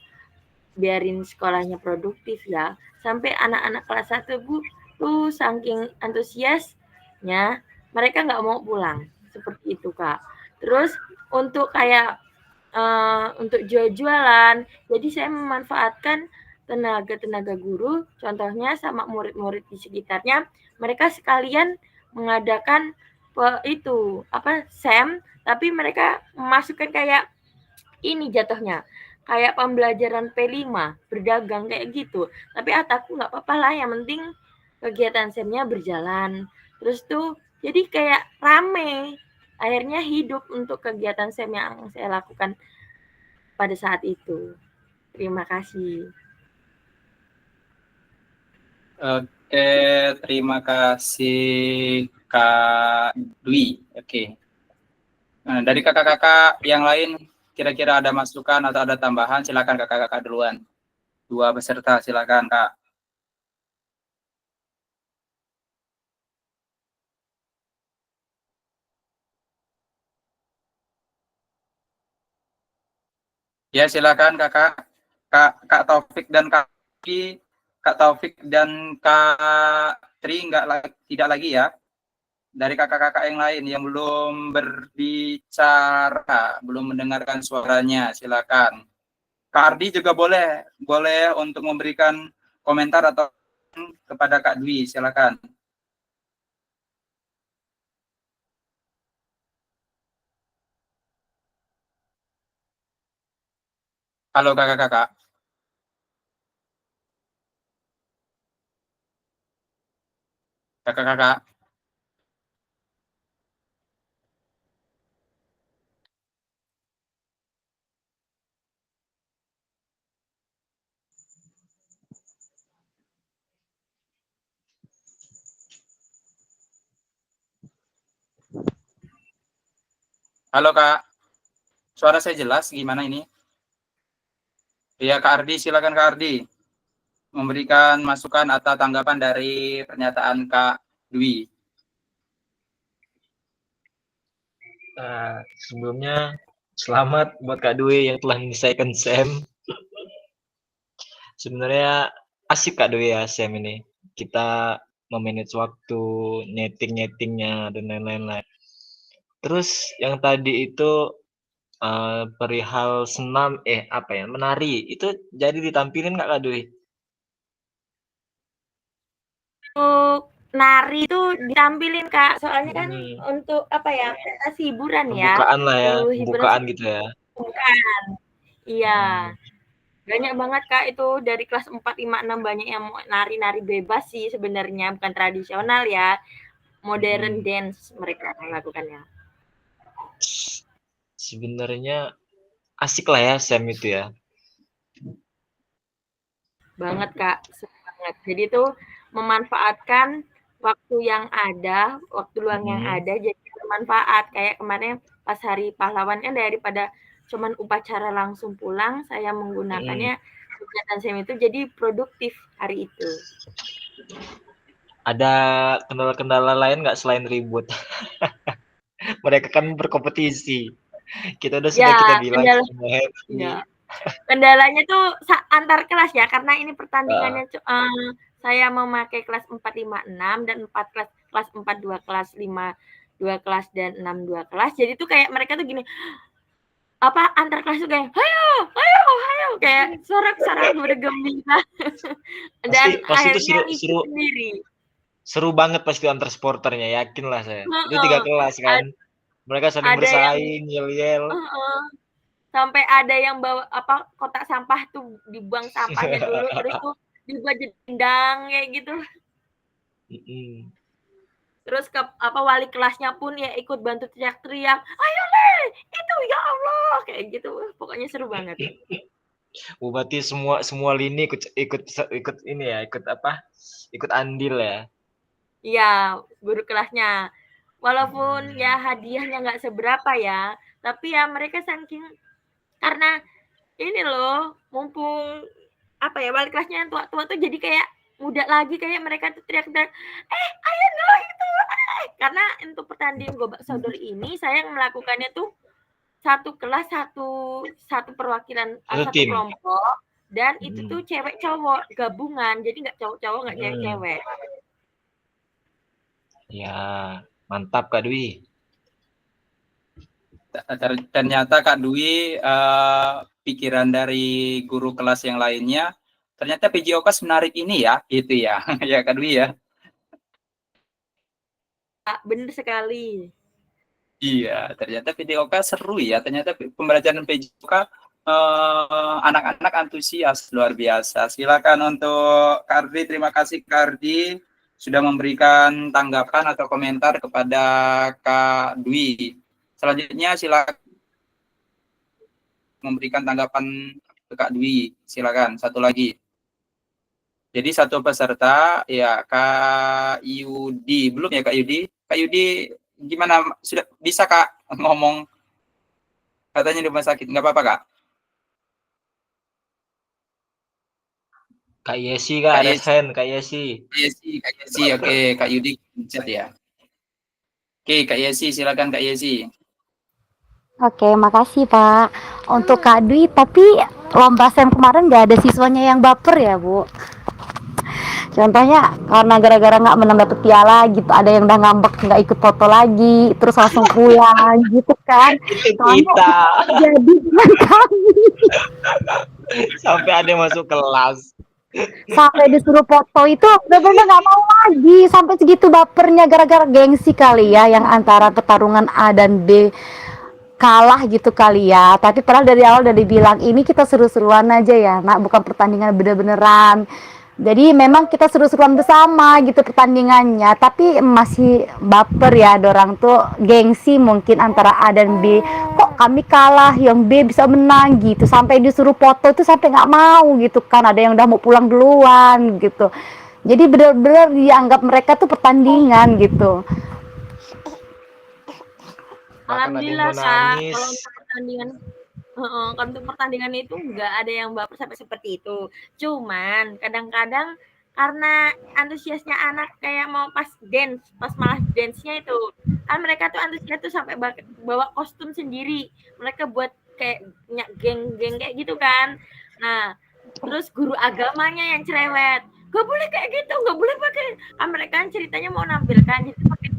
biarin sekolahnya produktif ya sampai anak-anak kelas 1 Bu tuh saking antusiasnya mereka nggak mau pulang seperti itu Kak. Terus untuk kayak untuk jualan, jadi saya memanfaatkan tenaga guru, contohnya sama murid-murid di sekitarnya, mereka sekalian mengadakan SEM, tapi mereka memasukkan kayak ini jatuhnya, kayak pembelajaran P5, berdagang kayak gitu. Tapi aku nggak apa-apa lah, yang penting kegiatan SEM-nya berjalan. Terus tuh jadi kayak rame, akhirnya hidup untuk kegiatan SEM yang saya lakukan pada saat itu. Terima kasih. Oke, terima kasih Kak Dwi. Oke. Nah, dari kakak-kakak yang lain, kira-kira ada masukan atau ada tambahan? Silakan kakak-kakak duluan. 2 peserta, silakan Kak. Ya, silakan kakak. Kak Taufik dan Kak Taufik dan Kak Tri tidak lagi ya. Dari kakak-kakak yang lain yang belum berbicara, belum mendengarkan suaranya, silakan. Kak Ardi juga boleh untuk memberikan komentar atau kepada Kak Dwi, silakan. Halo kakak-kakak. Kakak-kakak. Halo Kak. Suara saya jelas gimana ini? Iya Kak Ardi, silakan Kak Ardi. Memberikan masukan atau tanggapan dari pernyataan Kak Dwi. Sebelumnya selamat buat Kak Dwi yang telah menyelesaikan SEM. Sebenarnya asik Kak Dwi ya SEM ini. Kita memanage waktu, nyeting-nyetingnya dan lain-lain. Terus yang tadi itu perihal senam menari itu jadi ditampilin nggak Kak Dwi? Untuk nari itu ditampilin Kak, soalnya kan untuk pentas hiburan ya. Pembukaan lah ya, pembukaan gitu ya. Pembukaan. Iya. Banyak banget Kak itu dari kelas 4, 5, 6 banyak yang nari-nari bebas sih sebenarnya, bukan tradisional ya. Modern dance mereka melakukannya. Sebenarnya asik lah ya SEM itu ya. Banget Kak, banget. Jadi itu memanfaatkan waktu yang ada, waktu luang yang ada jadi bermanfaat. Kayak kemarin pas hari pahlawan kan daripada cuman upacara langsung pulang, saya menggunakannya kegiatan SEM itu jadi produktif hari itu. Ada kendala-kendala lain nggak selain ribut? Mereka kan berkompetisi. Kita kita bilang ya. Kendalanya tuh antar kelas ya, karena ini pertandingannya saya memakai kelas 4, 5, 6 dan 4 kelas 4, 2 kelas, 5, 2 kelas dan 6, 2 kelas. Jadi tuh kayak mereka tuh gini, antar kelas tuh kayak hayo kayak suara bergembira dan pasti akhirnya itu seru, sendiri. seru banget pasti antar supporternya, yakin lah saya. Itu 3 Heeh. kelas kan. Mereka saling Ada yang bersaing, yel-yel. heeh. Sampai ada yang bawa apa kotak sampah tuh dibuang sampahnya dulu terus tuh dibuat jadi tendang kayak gitu. Mm-mm. Terus ke apa wali kelasnya pun ya ikut bantu teriak-teriak, "Ayo Le, itu ya Allah!" kayak gitu. Pokoknya seru banget. Berarti semua lini ikut ini ya, ikut apa? Ikut andil ya. Iya, guru kelasnya. Walaupun ya hadiahnya nggak seberapa ya, tapi ya mereka saking karena ini loh, mumpung apa ya wali kelasnya yang tua-tua tuh jadi kayak muda lagi kayak mereka tuh teriak-teriak, ayo dulu itu, karena untuk pertandingan gobak sodor ini saya melakukannya tuh satu kelas satu perwakilan Satu satu tim. kelompok dan itu tuh cewek cowok gabungan jadi nggak cowok-cowok nggak cewek-cewek. Ya, mantap Kak Dwi. Ternyata Kak Dwi pikiran dari guru kelas yang lainnya ternyata PJOKAS menarik ini ya, gitu ya. Ya Kak Dwi ya. Bener sekali. Iya, ternyata PJOK seru ya. Ternyata pembelajaran PJOK anak-anak antusias luar biasa. Silakan untuk Kardi, terima kasih Kardi sudah memberikan tanggapan atau komentar kepada Kak Dwi. Selanjutnya silakan memberikan tanggapan ke Kak Dwi. Silakan satu lagi. Jadi satu peserta ya Kak Yudi. Belum ya Kak Yudi? Kak Yudi gimana, sudah bisa Kak ngomong, katanya di rumah sakit, nggak apa-apa Kak? Kak Yesi Kak, Kak Yesi. Kak Yesi. Kak Yesi, oke. Kak Yudi chat ya. Oke, Kak Yesi, silakan Kak Yesi. Oke, makasih Pak. Untuk Kak Dwi, tapi lomba SEM kemarin nggak ada siswanya yang baper ya Bu? Contohnya karena gara-gara nggak menang dapet piala gitu, ada yang udah ngambek nggak ikut foto lagi, terus langsung pulang gitu kan? Itu Soalnya kita. jadi dengan kami Sampai ada yang masuk kelas. sampai disuruh foto itu bener-bener nggak mau lagi, sampai segitu bapernya gara-gara gengsi kali ya, yang antara pertarungan A dan B kalah gitu kali ya. Tapi padahal dari awal udah dibilang ini kita seru-seruan aja ya nak, bukan pertandingan bener-beneran. Jadi memang kita seru-seruan bersama gitu pertandingannya, tapi masih baper ya dorang tuh, gengsi mungkin antara A dan B. Kok kami kalah, yang B bisa menang gitu, sampai disuruh foto tuh sampai nggak mau gitu kan, ada yang udah mau pulang duluan gitu. Jadi bener-bener dianggap mereka tuh pertandingan gitu. Alhamdulillah Kak, kalau untuk pertandingan kalau untuk pertandingan itu nggak ada yang baper sampai seperti itu. Cuman kadang-kadang karena antusiasnya anak kayak mau pas malah dance-nya itu kan mereka tuh antusias tuh sampai bawa kostum sendiri. Mereka buat kayak geng-geng kayak gitu kan. Nah, terus guru agamanya yang cerewet. Gak boleh kayak gitu, gak boleh pakai. Kan mereka ceritanya mau nampilkan jadi pakai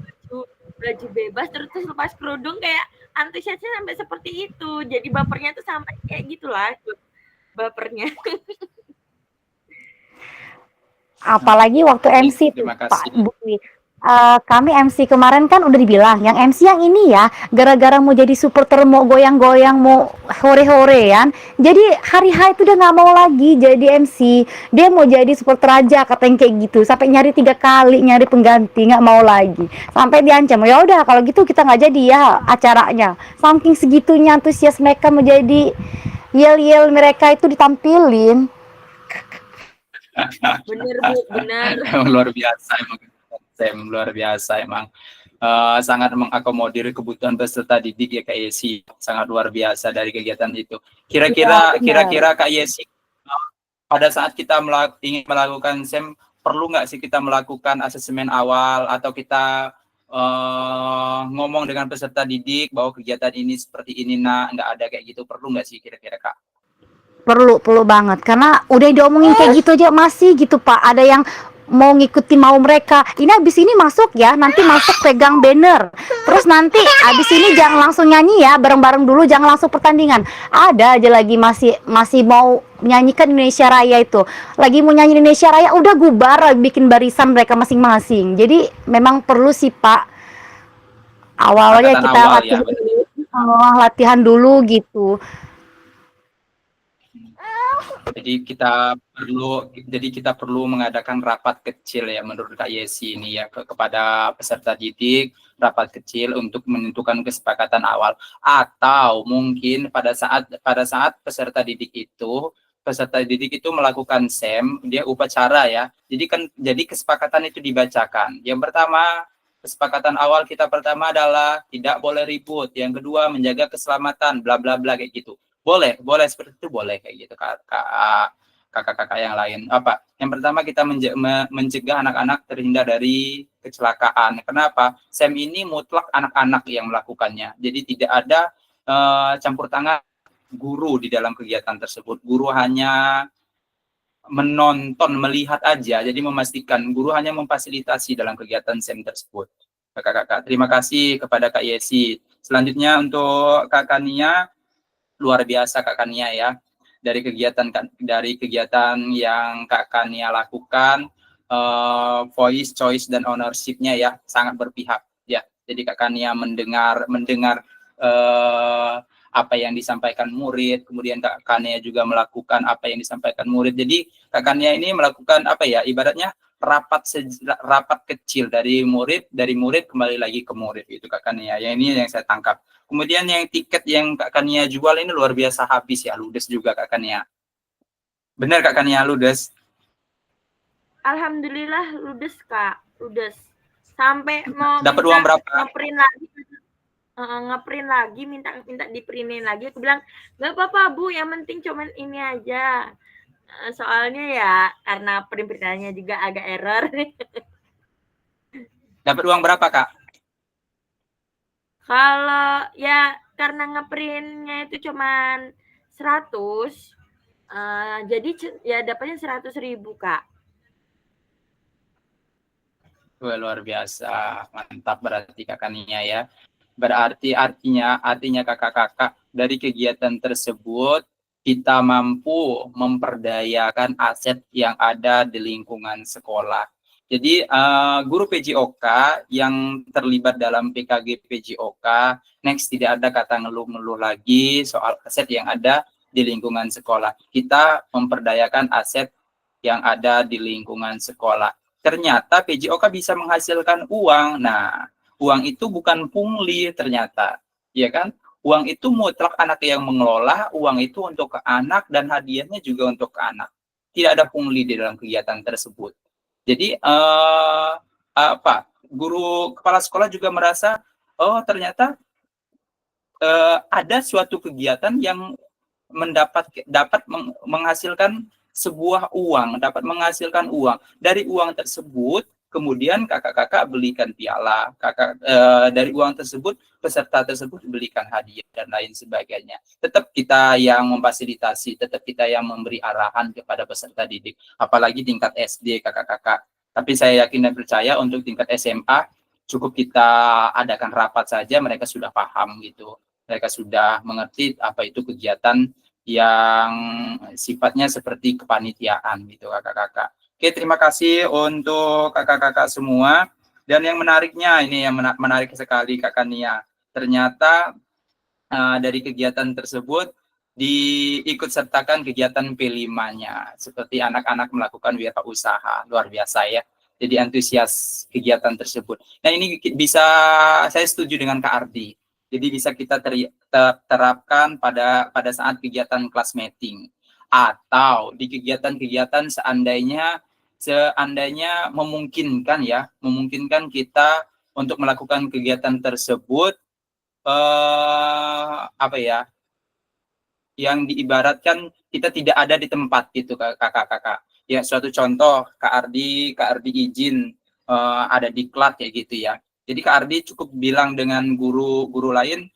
baju bebas terus lepas kerudung, kayak antusiasnya sampai seperti itu. Jadi bapernya tuh sampai kayak gitulah bapernya. Apalagi waktu MC tuh Pak Budi. Kami MC kemarin kan udah dibilang yang MC yang ini ya, gara-gara mau jadi supporter, mau goyang-goyang, mau hore-horean, jadi hari H itu udah nggak mau lagi jadi MC, dia mau jadi supporter aja katanya kayak gitu, sampai nyari 3 kali nyari pengganti, nggak mau lagi, sampai diancam ya udah kalau gitu kita nggak jadi ya acaranya. Saking segitunya antusias mereka mau jadi, yel-yel mereka itu ditampilin. Bener Bu, bener. Luar biasa emang. Luar biasa emang, sangat mengakomodir kebutuhan peserta didik ya Kak Yesi, sangat luar biasa dari kegiatan itu. Kira-kira Kak Yesi, pada saat kita ingin melakukan SEM, perlu nggak sih kita melakukan asesmen awal atau kita ngomong dengan peserta didik bahwa kegiatan ini seperti ini nak, nggak ada kayak gitu, perlu nggak sih kira-kira Kak? Perlu banget, karena udah diomongin kayak gitu aja masih gitu Pak, ada yang mau ngikuti mau mereka. Ini abis ini masuk ya, nanti masuk pegang banner. Terus nanti abis ini jangan langsung nyanyi ya, bareng-bareng dulu, jangan langsung pertandingan. Ada aja lagi masih mau menyanyikan Indonesia Raya itu. Lagi mau nyanyi Indonesia Raya, udah bubar, bikin barisan mereka masing-masing. Jadi memang perlu sih Pak, awalnya Angkatan kita awal latihan ya, benar. dulu, latihan dulu gitu. Jadi kita perlu mengadakan rapat kecil ya menurut Kak Yesi ini ya kepada peserta didik, rapat kecil untuk menentukan kesepakatan awal, atau mungkin pada saat peserta didik itu melakukan SEM, dia upacara ya. Jadi kesepakatan itu dibacakan. Yang pertama, kesepakatan awal kita pertama adalah tidak boleh ribut. Yang kedua, menjaga keselamatan, bla bla bla kayak gitu. Boleh seperti itu, boleh kayak gitu kakak-kakak yang lain. Yang pertama kita mencegah anak-anak terhindar dari kecelakaan. Kenapa? SEM ini mutlak anak-anak yang melakukannya. Jadi tidak ada campur tangan guru di dalam kegiatan tersebut. Guru hanya menonton, melihat aja. Jadi memastikan guru hanya memfasilitasi dalam kegiatan SEM tersebut. Kakak-kakak, terima kasih kepada Kak Yesi. Selanjutnya untuk Kak Kania, luar biasa Kak Kania ya. Dari kegiatan yang Kak Kania lakukan, voice, choice, dan ownership-nya ya sangat berpihak ya. Jadi Kak Kania mendengar apa yang disampaikan murid, kemudian Kak Kania juga melakukan apa yang disampaikan murid. Jadi Kak Kania ini melakukan ibaratnya rapat kecil dari murid kembali lagi ke murid itu Kak Kania. Yang ini yang saya tangkap. Kemudian yang tiket yang Kak Kania jual ini luar biasa habis ya, ludes juga Kak Kania. Benar Kak Kania, ludes? Alhamdulillah ludes Kak, ludes. Sampai mau dapat uang berapa? Ngeprint lagi, minta diprintin lagi. Aku bilang nggak apa-apa Bu, yang penting cuman ini aja. Soalnya ya karena printannya juga agak error. Dapat uang berapa Kak? Kalau ya karena ngeprintnya itu cuman 100, jadi ya dapatnya 100.000 Kak. Wah, luar biasa, mantap berarti Kak Kania ya. Berarti artinya kakak-kakak dari kegiatan tersebut kita mampu memperdayakan aset yang ada di lingkungan sekolah. Jadi guru PJOK yang terlibat dalam PKG PJOK, next tidak ada kata ngeluh-ngeluh lagi soal aset yang ada di lingkungan sekolah. Kita memperdayakan aset yang ada di lingkungan sekolah. Ternyata PJOK bisa menghasilkan uang. Nah, uang itu bukan pungli ternyata, ya kan? Uang itu mutlak anak yang mengelola, uang itu untuk ke anak dan hadiahnya juga untuk ke anak. Tidak ada pungli di dalam kegiatan tersebut. Jadi guru kepala sekolah juga merasa ternyata ada suatu kegiatan yang dapat menghasilkan sebuah uang, dapat menghasilkan uang. Dari uang tersebut kemudian kakak-kakak belikan piala, dari uang tersebut peserta tersebut belikan hadiah dan lain sebagainya. Tetap kita yang memfasilitasi, tetap kita yang memberi arahan kepada peserta didik, apalagi tingkat SD kakak-kakak. Tapi saya yakin dan percaya untuk tingkat SMA cukup kita adakan rapat saja mereka sudah paham gitu. Mereka sudah mengerti apa itu kegiatan yang sifatnya seperti kepanitiaan gitu kakak-kakak. Oke, terima kasih untuk kakak-kakak semua. Dan yang menariknya, ini yang menarik sekali Kak Kania. Ternyata dari kegiatan tersebut diikut sertakan kegiatan P5-nya. Seperti anak-anak melakukan wirausaha. Luar biasa ya. Jadi antusias kegiatan tersebut. Nah ini bisa, saya setuju dengan Kak Ardi. Jadi bisa kita terapkan pada saat kegiatan class meeting. Atau di kegiatan-kegiatan seandainya memungkinkan kita untuk melakukan kegiatan tersebut yang diibaratkan kita tidak ada di tempat gitu kakak-kakak. Ya suatu contoh Kak Ardi izin ada di klat kayak gitu ya. Jadi Kak Ardi cukup bilang dengan guru lain,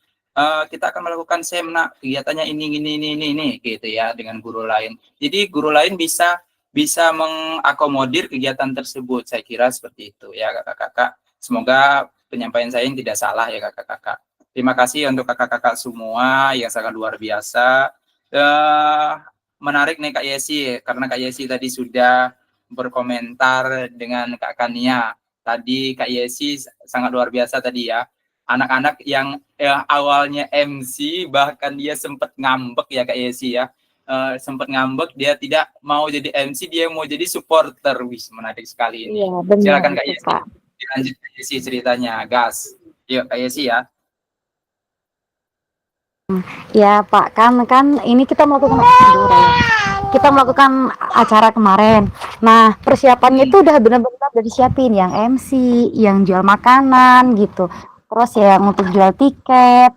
kita akan melakukan semna kegiatannya ini gitu ya dengan guru lain. Jadi guru lain bisa bisa mengakomodir kegiatan tersebut. Saya kira seperti itu ya kakak-kakak. Semoga penyampaian saya ini tidak salah ya kakak-kakak. Terima kasih untuk kakak-kakak semua yang sangat luar biasa. Menarik nih Kak Yesi, karena Kak Yesi tadi sudah berkomentar dengan Kak Kania. Tadi Kak Yesi sangat luar biasa tadi ya. Anak-anak yang awalnya MC, bahkan dia sempat ngambek ya Kak Yesi ya. Sempat ngambek, dia tidak mau jadi MC, dia mau jadi supporter. Wih, menarik sekali ini. Iya, benar. Silakan Kak itu, Yesi. Kak. Dilanjut Kak Yesi ceritanya, gas. Yuk Kak Yesi ya. Ya Pak, kan ini kita melakukan acara kemarin. Nah, persiapannya itu udah benar-benar udah disiapin yang MC, yang jual makanan gitu. Terus yang untuk jual tiket,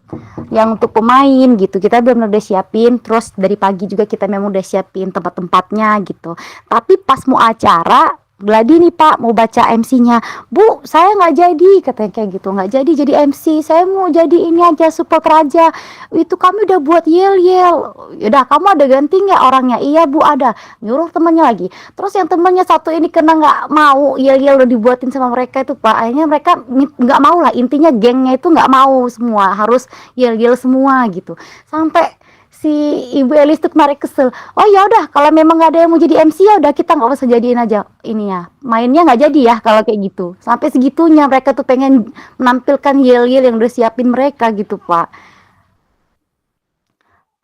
yang untuk pemain gitu. Kita benar-benar udah siapin. Terus dari pagi juga kita memang udah siapin tempat-tempatnya gitu. Tapi pas mau acara, Gladi nih Pak mau baca MC-nya, Bu saya nggak jadi, katanya kayak gitu, nggak jadi MC, saya mau jadi ini aja, support aja. Itu kami udah buat yel-yel. Yaudah kamu ada ganti nggak orangnya? Iya Bu ada. Nyuruh temannya lagi. Terus yang temannya satu ini kena nggak mau yel-yel udah dibuatin sama mereka itu Pak. Akhirnya mereka nggak mau lah, intinya gengnya itu nggak mau semua, harus yel-yel semua gitu. Sampai si Ibu Elis tuh kemarin kesel. Oh ya udah, kalau memang nggak ada yang mau jadi MC ya udah kita nggak usah jadiin aja ini ya. Mainnya nggak jadi ya kalau kayak gitu. Sampai segitunya mereka tuh pengen menampilkan yel-yel yang udah siapin mereka gitu Pak.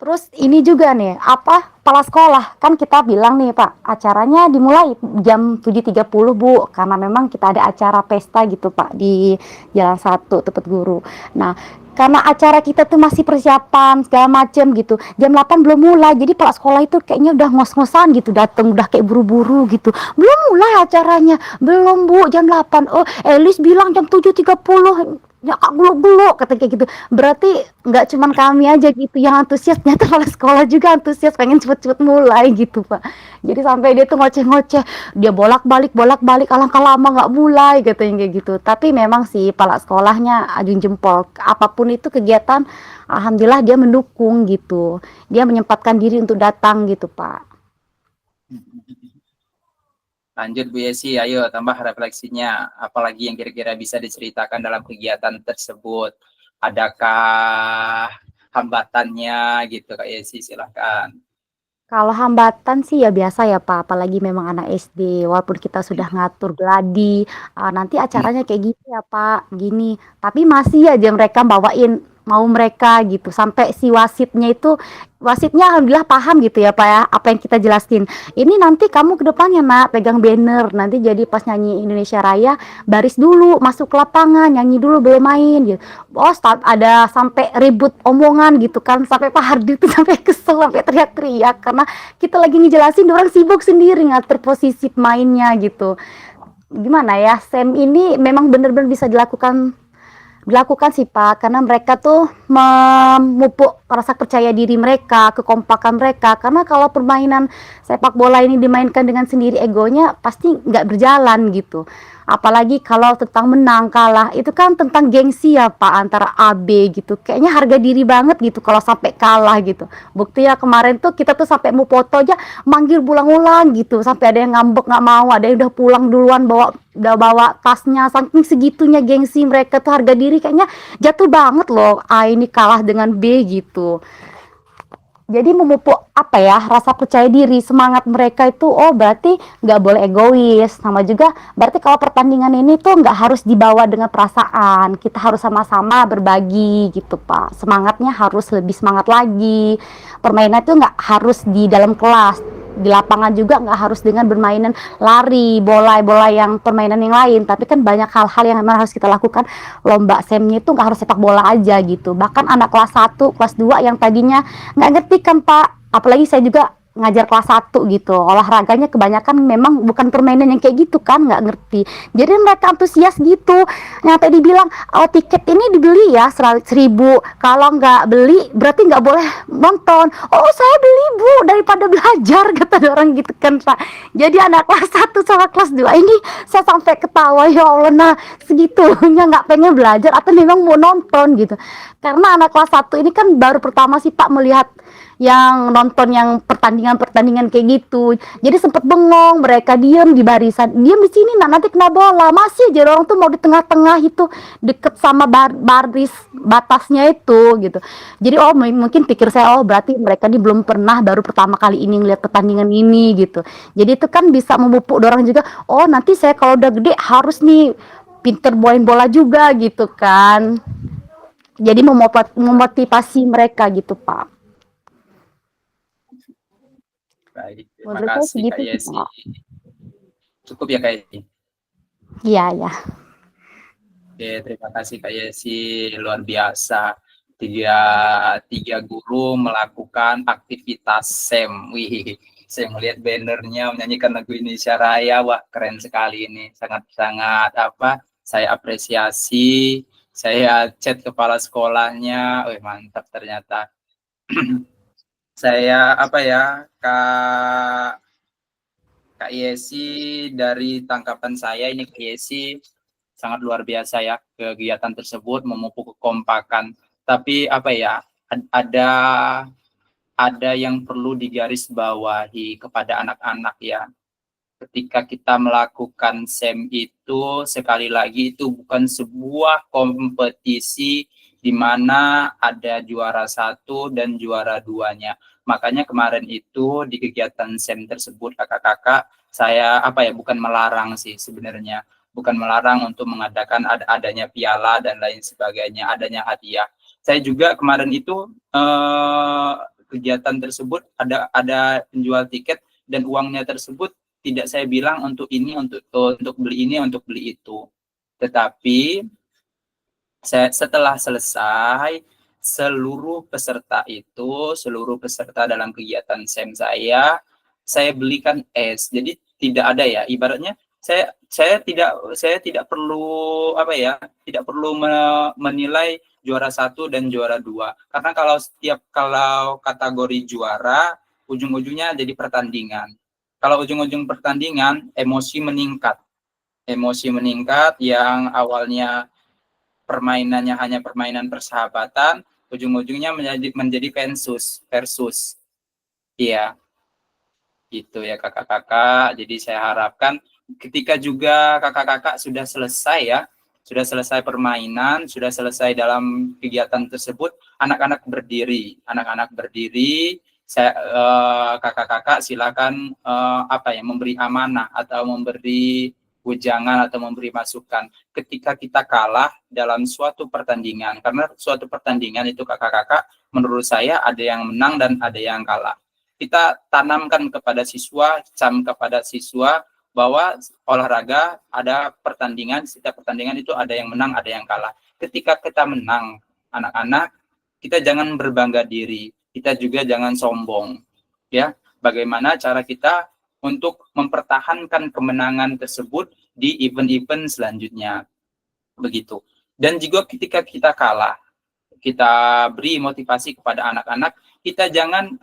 Terus ini juga nih, kepala sekolah kan kita bilang nih Pak, acaranya dimulai jam 7.30 Bu, karena memang kita ada acara pesta gitu Pak di Jalan 1 Tepat Guru. Nah, karena acara kita tuh masih persiapan segala macem gitu, jam 8 belum mulai, jadi kepala sekolah itu kayaknya udah ngos-ngosan gitu, dateng udah kayak buru-buru gitu. Belum mulai acaranya, belum Bu, jam 8. Oh, Elis bilang jam 7.30. Ya Kak guluk-guluk kata kayak gitu. Berarti nggak cuman kami aja gitu yang antusias, ternyata kepala sekolah juga antusias pengen cepet-cepet mulai gitu Pak. Jadi sampai dia tuh ngoceh-ngoceh, dia bolak-balik alangkah lama nggak mulai katanya kayak gitu. Tapi memang sih kepala sekolahnya ajung jempol, apapun itu kegiatan alhamdulillah dia mendukung gitu, dia menyempatkan diri untuk datang gitu Pak. Lanjut Bu Yesi, ayo tambah refleksinya. Apalagi yang kira-kira bisa diceritakan dalam kegiatan tersebut? Adakah hambatannya gitu Kak Yesi, silahkan. Kalau hambatan sih ya biasa ya Pak, apalagi memang anak SD, walaupun kita sudah ngatur gladi, nanti acaranya kayak gini ya Pak, gini. Tapi masih aja mereka bawain mau mereka gitu, sampai si wasitnya alhamdulillah paham gitu ya Pak ya, apa yang kita jelasin. Ini nanti kamu ke depannya Nak, pegang banner, nanti jadi pas nyanyi Indonesia Raya, baris dulu, masuk ke lapangan, nyanyi dulu belum main gitu. Oh ada sampai ribut omongan gitu kan, sampai Pak Hardi tuh sampai kesel, sampai teriak-teriak karena kita lagi ngejelasin, orang sibuk sendiri ngatur posisi mainnya gitu. Gimana ya, SEM ini memang benar-benar bisa dilakukan sih Pak, karena mereka tuh memupuk rasa percaya diri mereka, kekompakan mereka. Karena kalau permainan sepak bola ini dimainkan dengan sendiri egonya, pasti nggak berjalan gitu. Apalagi kalau tentang menang kalah, itu kan tentang gengsi ya Pak, antara A B gitu. Kayaknya harga diri banget gitu kalau sampai kalah gitu. Bukti ya kemarin tuh kita tuh sampai mau foto aja manggil ulang-ulang gitu, sampai ada yang ngambek nggak mau, ada yang udah pulang duluan udah bawa tasnya, saking segitunya gengsi mereka tuh, harga diri kayaknya jatuh banget loh. A ini kalah dengan B gitu. Jadi memupuk rasa percaya diri, semangat mereka itu, oh berarti nggak boleh egois. Sama juga berarti kalau pertandingan ini tuh nggak harus dibawa dengan perasaan, kita harus sama-sama berbagi gitu Pak. Semangatnya harus lebih semangat lagi. Permainan itu nggak harus di dalam kelas, di lapangan juga nggak harus dengan bermainan lari, bola yang permainan yang lain. Tapi kan banyak hal-hal yang memang harus kita lakukan. Lomba SEM-nya itu nggak harus sepak bola aja gitu. Bahkan anak kelas 1, kelas 2 yang tadinya nggak ngerti kan Pak, apalagi saya juga ngajar kelas 1 gitu, olahraganya kebanyakan memang bukan permainan yang kayak gitu kan, nggak ngerti. Jadi mereka antusias gitu, nyampe dibilang, oh tiket ini dibeli ya 1.000, kalau nggak beli berarti nggak boleh nonton. Oh saya beli Bu, daripada belajar, kata orang gitu kan Pak. Jadi anak kelas 1 sama kelas 2 ini saya sampai ketawa, ya Allah, nah segitunya nggak pengen belajar atau memang mau nonton gitu. Karena anak kelas 1 ini kan baru pertama sih Pak melihat yang nonton yang pertandingan-pertandingan kayak gitu. Jadi sempet bengong, mereka diem di barisan, diem di sini, nah nanti kena bola. Masih aja orang tuh mau di tengah-tengah itu, deket sama baris batasnya itu gitu. Jadi oh mungkin pikir saya, oh berarti mereka ini belum pernah, baru pertama kali ini ngeliat pertandingan ini gitu. Jadi itu kan bisa memupuk dorong juga, oh nanti saya kalau udah gede harus nih pinter main bola juga gitu kan. Jadi memotivasi mereka gitu Pak. Baik, terima Menurut saya kasih Kak segitu sih Yesi. Pak. Cukup ya Kak Yesi? Iya ya. Oke, terima kasih Kak Yesi, luar biasa. Tiga guru melakukan aktivitas SEM. Wih, saya melihat bannernya menyanyikan lagu Indonesia Raya. Wah, keren sekali ini. Sangat-sangat saya apresiasi. Saya chat kepala sekolahnya. Wih, mantap ternyata. Saya Kak Yesi, dari tangkapan saya ini Kak Yesi sangat luar biasa ya, kegiatan tersebut memupuk kekompakan. Tapi ada yang perlu digarisbawahi kepada anak-anak ya. Ketika kita melakukan SEM itu, sekali lagi itu bukan sebuah kompetisi di mana ada juara 1 dan juara 2-nya. Makanya kemarin itu di kegiatan SEM tersebut kakak-kakak, saya bukan melarang sih sebenarnya. Bukan melarang untuk mengadakan adanya piala dan lain sebagainya, adanya hadiah. Saya juga kemarin itu kegiatan tersebut ada penjual tiket dan uangnya tersebut tidak saya bilang untuk ini, untuk beli ini, untuk beli itu. Tetapi setelah selesai, seluruh peserta dalam kegiatan SEM saya belikan es. Jadi tidak ada ya, ibaratnya saya tidak perlu tidak perlu menilai juara 1 dan juara 2. Karena kalau kategori juara, ujung-ujungnya jadi pertandingan. Kalau ujung-ujung pertandingan, emosi meningkat yang awalnya permainannya hanya permainan persahabatan, ujung-ujungnya menjadi versus. Iya, gitu ya kakak-kakak. Jadi saya harapkan ketika juga kakak-kakak sudah selesai permainan, sudah selesai dalam kegiatan tersebut, anak-anak berdiri, kakak-kakak silakan memberi amanah atau memberi ujangan atau memberi masukan ketika kita kalah dalam suatu pertandingan. Karena suatu pertandingan itu kakak-kakak, menurut saya ada yang menang dan ada yang kalah. Kita tanamkan kepada siswa bahwa olahraga ada pertandingan, setiap pertandingan itu ada yang menang, ada yang kalah. Ketika kita menang, anak-anak, kita jangan berbangga diri, kita juga jangan sombong. Ya, bagaimana cara kita untuk mempertahankan kemenangan tersebut di event-event selanjutnya. Begitu. Dan juga ketika kita kalah, kita beri motivasi kepada anak-anak, kita jangan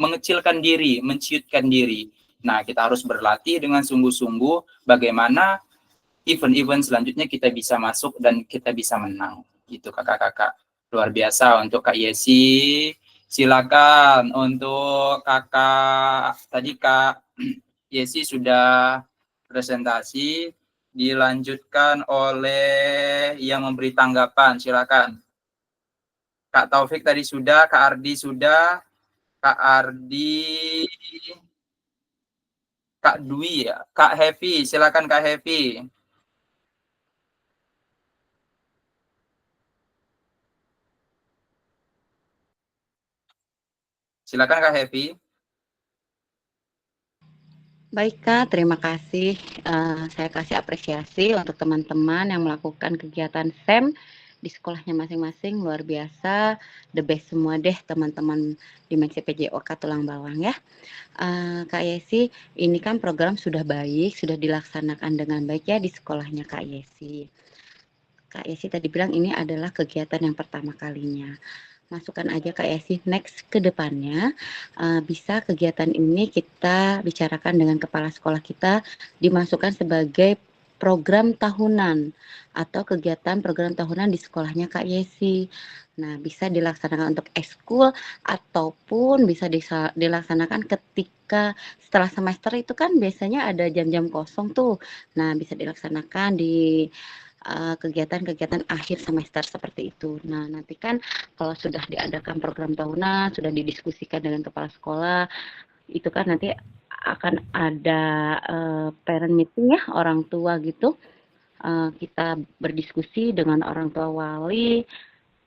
mengecilkan diri, menciutkan diri. Nah, kita harus berlatih dengan sungguh-sungguh bagaimana event-event selanjutnya kita bisa masuk dan kita bisa menang. Gitu kakak-kakak. Luar biasa untuk Kak Yesi. Silakan untuk kakak, tadi Kak Yesi sudah presentasi, dilanjutkan oleh yang memberi tanggapan. Silakan. Kak Taufik tadi sudah, Kak Ardi sudah, Kak Ardi, Kak Dwi ya, Kak Happy, silakan Kak Happy. Silakan Kak Happy. Baik Kak, terima kasih. Saya kasih apresiasi untuk teman-teman yang melakukan kegiatan SEM di sekolahnya masing-masing, luar biasa, the best semua deh teman-teman Dimensi PJOK Tulang Bawang ya. Kak Yesi, ini kan program sudah baik, sudah dilaksanakan dengan baik ya di sekolahnya Kak Yesi. Kak Yesi tadi bilang ini adalah kegiatan yang pertama kalinya. Masukkan aja Kak Yesi, next ke depannya bisa kegiatan ini kita bicarakan dengan kepala sekolah kita, dimasukkan sebagai program tahunan atau kegiatan program tahunan di sekolahnya Kak Yesi. Nah, bisa dilaksanakan untuk ekskul ataupun bisa dilaksanakan ketika setelah semester itu kan biasanya ada jam-jam kosong tuh. Nah, bisa dilaksanakan di kegiatan-kegiatan akhir semester seperti itu. Nah, nanti kan kalau sudah diadakan program tahunan, sudah didiskusikan dengan kepala sekolah, itu kan nanti akan ada parent meeting ya, orang tua gitu. Kita berdiskusi dengan orang tua wali,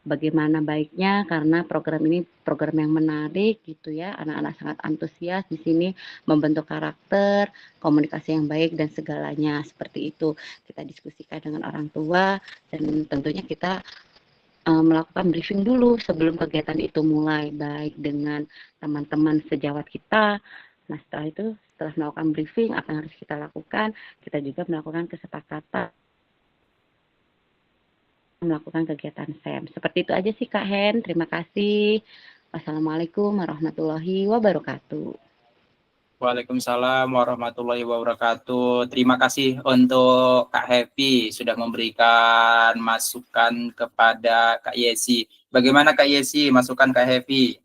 bagaimana baiknya karena program ini program yang menarik gitu ya. Anak-anak sangat antusias di sini membentuk karakter, komunikasi yang baik dan segalanya seperti itu. Kita diskusikan dengan orang tua dan tentunya kita melakukan briefing dulu sebelum kegiatan itu mulai, baik dengan teman-teman sejawat kita. Nah, setelah itu, setelah melakukan briefing, apa yang harus kita lakukan, kita juga melakukan kesepakatan melakukan kegiatan SEM. Seperti itu aja sih Kak Hen. Terima kasih. Wassalamualaikum warahmatullahi wabarakatuh. Waalaikumsalam warahmatullahi wabarakatuh. Terima kasih untuk Kak Happy sudah memberikan masukan kepada Kak Yesi. Bagaimana Kak Yesi, masukan Kak Happy?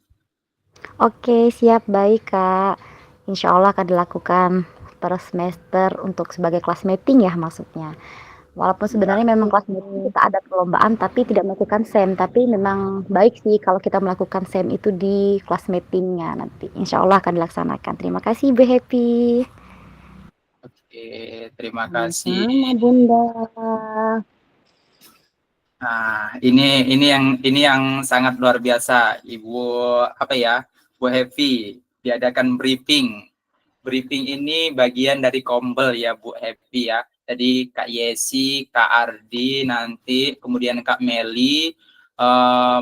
Oke, siap, baik Kak. Insya Allah akan dilakukan per semester untuk sebagai kelas meeting ya maksudnya. Walaupun sebenarnya memang kelas meeting kita ada perlombaan tapi tidak melakukan SEM, tapi memang baik sih kalau kita melakukan SEM itu di kelas meetingnya nanti. Insya Allah akan dilaksanakan. Terima kasih Bu Happy. Oke, terima kasih. Sama Bunda. Nah, ini yang sangat luar biasa, Ibu apa ya, Bu Happy diadakan briefing. Briefing ini bagian dari Kombel ya Bu Happy ya. Jadi Kak Yesi, Kak Ardi, nanti kemudian Kak Meli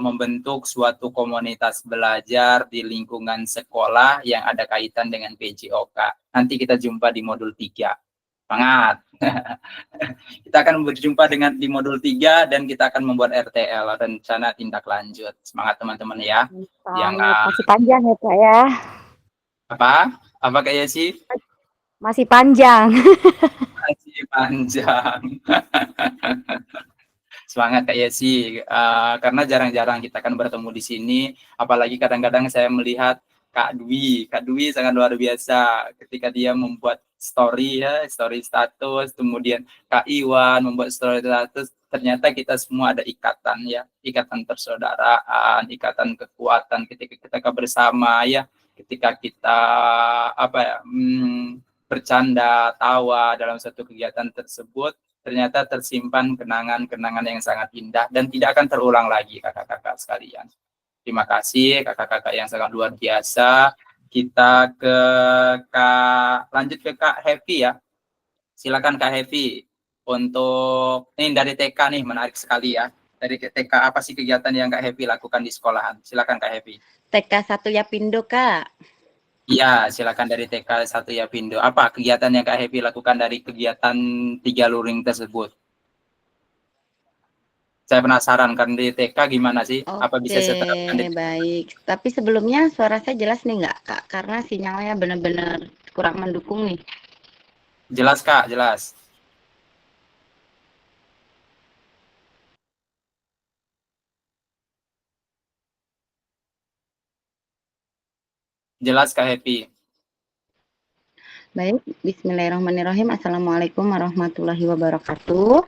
membentuk suatu komunitas belajar di lingkungan sekolah yang ada kaitan dengan PJOK. Nanti kita jumpa di modul 3. Semangat. Kita akan berjumpa di modul 3 dan kita akan membuat RTL, rencana tindak lanjut. Semangat teman-teman ya. Masih panjang ya Kak ya. Apa Kak Yesi? Masih panjang. Masih panjang. Semangat Kak Yesi, karena jarang-jarang kita akan bertemu di sini, apalagi kadang-kadang saya melihat Kak Dwi sangat luar biasa ketika dia membuat story ya, story status, kemudian Kak Iwan membuat story status, ternyata kita semua ada ikatan ya, ikatan persaudaraan, ikatan kekuatan ketika kita bersama ya, ketika kita bercanda, tawa dalam satu kegiatan tersebut, ternyata tersimpan kenangan-kenangan yang sangat indah dan tidak akan terulang lagi kakak-kakak sekalian. Terima kasih kakak-kakak yang sangat luar biasa. Kita lanjut ke Kak Happy ya. Silakan Kak Happy. Untuk ini dari TK nih, menarik sekali ya. Dari TK, apa sih kegiatan yang Kak Happy lakukan di sekolahan? Silakan Kak Happy. TK 1 Yapindo Kak. Iya, silakan dari TK 1 Yapindo. Apa kegiatan yang Kak Happy lakukan dari kegiatan 3 luring tersebut? Saya penasaran kan di TK gimana sih? Apa bisa saya terapkan di TK? Baik. Tapi sebelumnya suara saya jelas nih nggak Kak? Karena sinyalnya benar-benar kurang mendukung nih. Jelas Kak, jelas. Jelas Kak Happy. Baik, bismillahirrahmanirrahim. Assalamualaikum warahmatullahi wabarakatuh.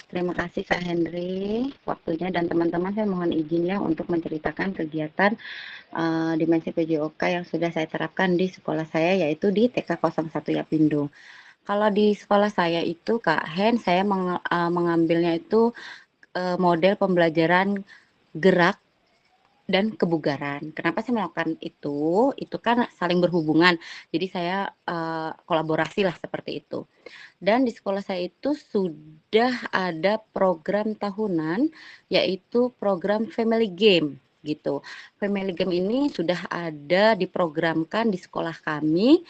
Terima kasih Kak Henry waktunya, dan teman-teman saya mohon izin ya untuk menceritakan kegiatan dimensi PJOK yang sudah saya terapkan di sekolah saya, yaitu di TK 01 Yapindo. Kalau di sekolah saya itu Kak Hen, saya mengambilnya itu model pembelajaran gerak dan kebugaran. Kenapa saya melakukan itu? Itu kan saling berhubungan. Jadi saya kolaborasi lah seperti itu. Dan di sekolah saya itu sudah ada program tahunan, yaitu program Family Game gitu. Family Game ini sudah ada diprogramkan di sekolah kami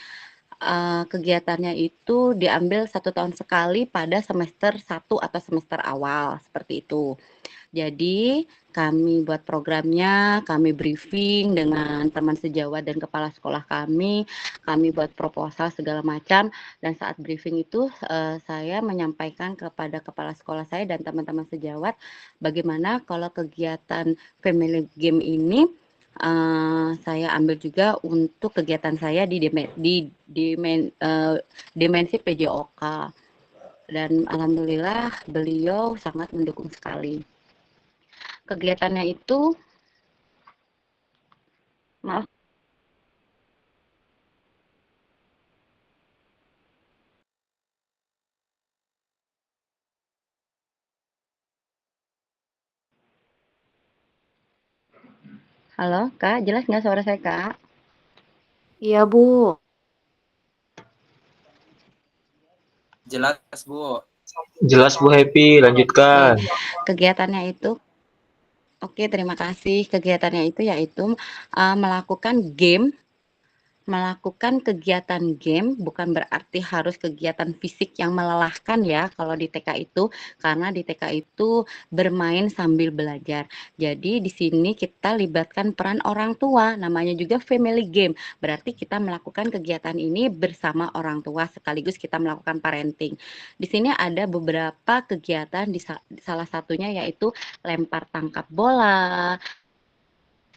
kegiatannya itu diambil 1 tahun sekali pada semester 1 atau semester awal, seperti itu. Jadi kami buat programnya, kami briefing dengan teman sejawat dan kepala sekolah kami buat proposal segala macam, dan saat briefing itu saya menyampaikan kepada kepala sekolah saya dan teman-teman sejawat bagaimana kalau kegiatan family game ini saya ambil juga untuk kegiatan saya di dimensi PJOK, dan alhamdulillah beliau sangat mendukung sekali. Kegiatannya itu, maaf, halo Kak, jelas nggak suara saya Kak? Iya, Bu. Jelas, Bu. Jelas Bu Happy, lanjutkan. Kegiatannya itu, oke, terima kasih. Kegiatannya itu yaitu melakukan kegiatan game, bukan berarti harus kegiatan fisik yang melelahkan ya kalau di TK itu, karena di TK itu bermain sambil belajar. Jadi di sini kita libatkan peran orang tua, namanya juga family game. Berarti kita melakukan kegiatan ini bersama orang tua sekaligus kita melakukan parenting. Di sini ada beberapa kegiatan, salah satunya yaitu lempar tangkap bola,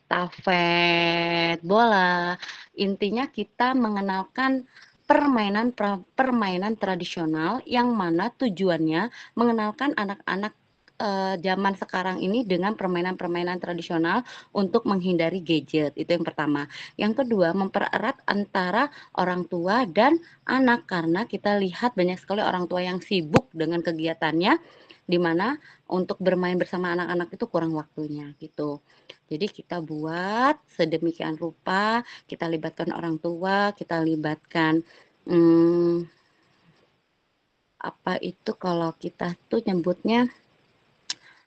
estafet bola. Intinya kita mengenalkan permainan tradisional yang mana tujuannya mengenalkan anak-anak zaman sekarang ini dengan permainan-permainan tradisional untuk menghindari gadget. Itu yang pertama. Yang kedua, mempererat antara orang tua dan anak, karena kita lihat banyak sekali orang tua yang sibuk dengan kegiatannya, di mana untuk bermain bersama anak-anak itu kurang waktunya gitu. Jadi kita buat sedemikian rupa, kita libatkan orang tua, kita libatkan apa itu kalau kita tuh nyebutnya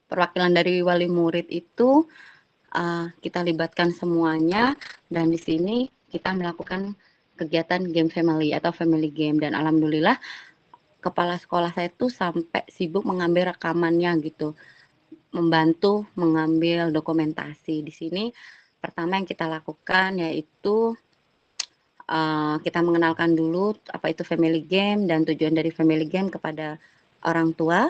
perwakilan dari wali murid itu, kita libatkan semuanya, dan di sini kita melakukan kegiatan game family atau family game, dan alhamdulillah kepala sekolah saya tuh sampai sibuk mengambil rekamannya gitu, membantu mengambil dokumentasi. Di sini pertama yang kita lakukan yaitu kita mengenalkan dulu apa itu family game dan tujuan dari family game kepada orang tua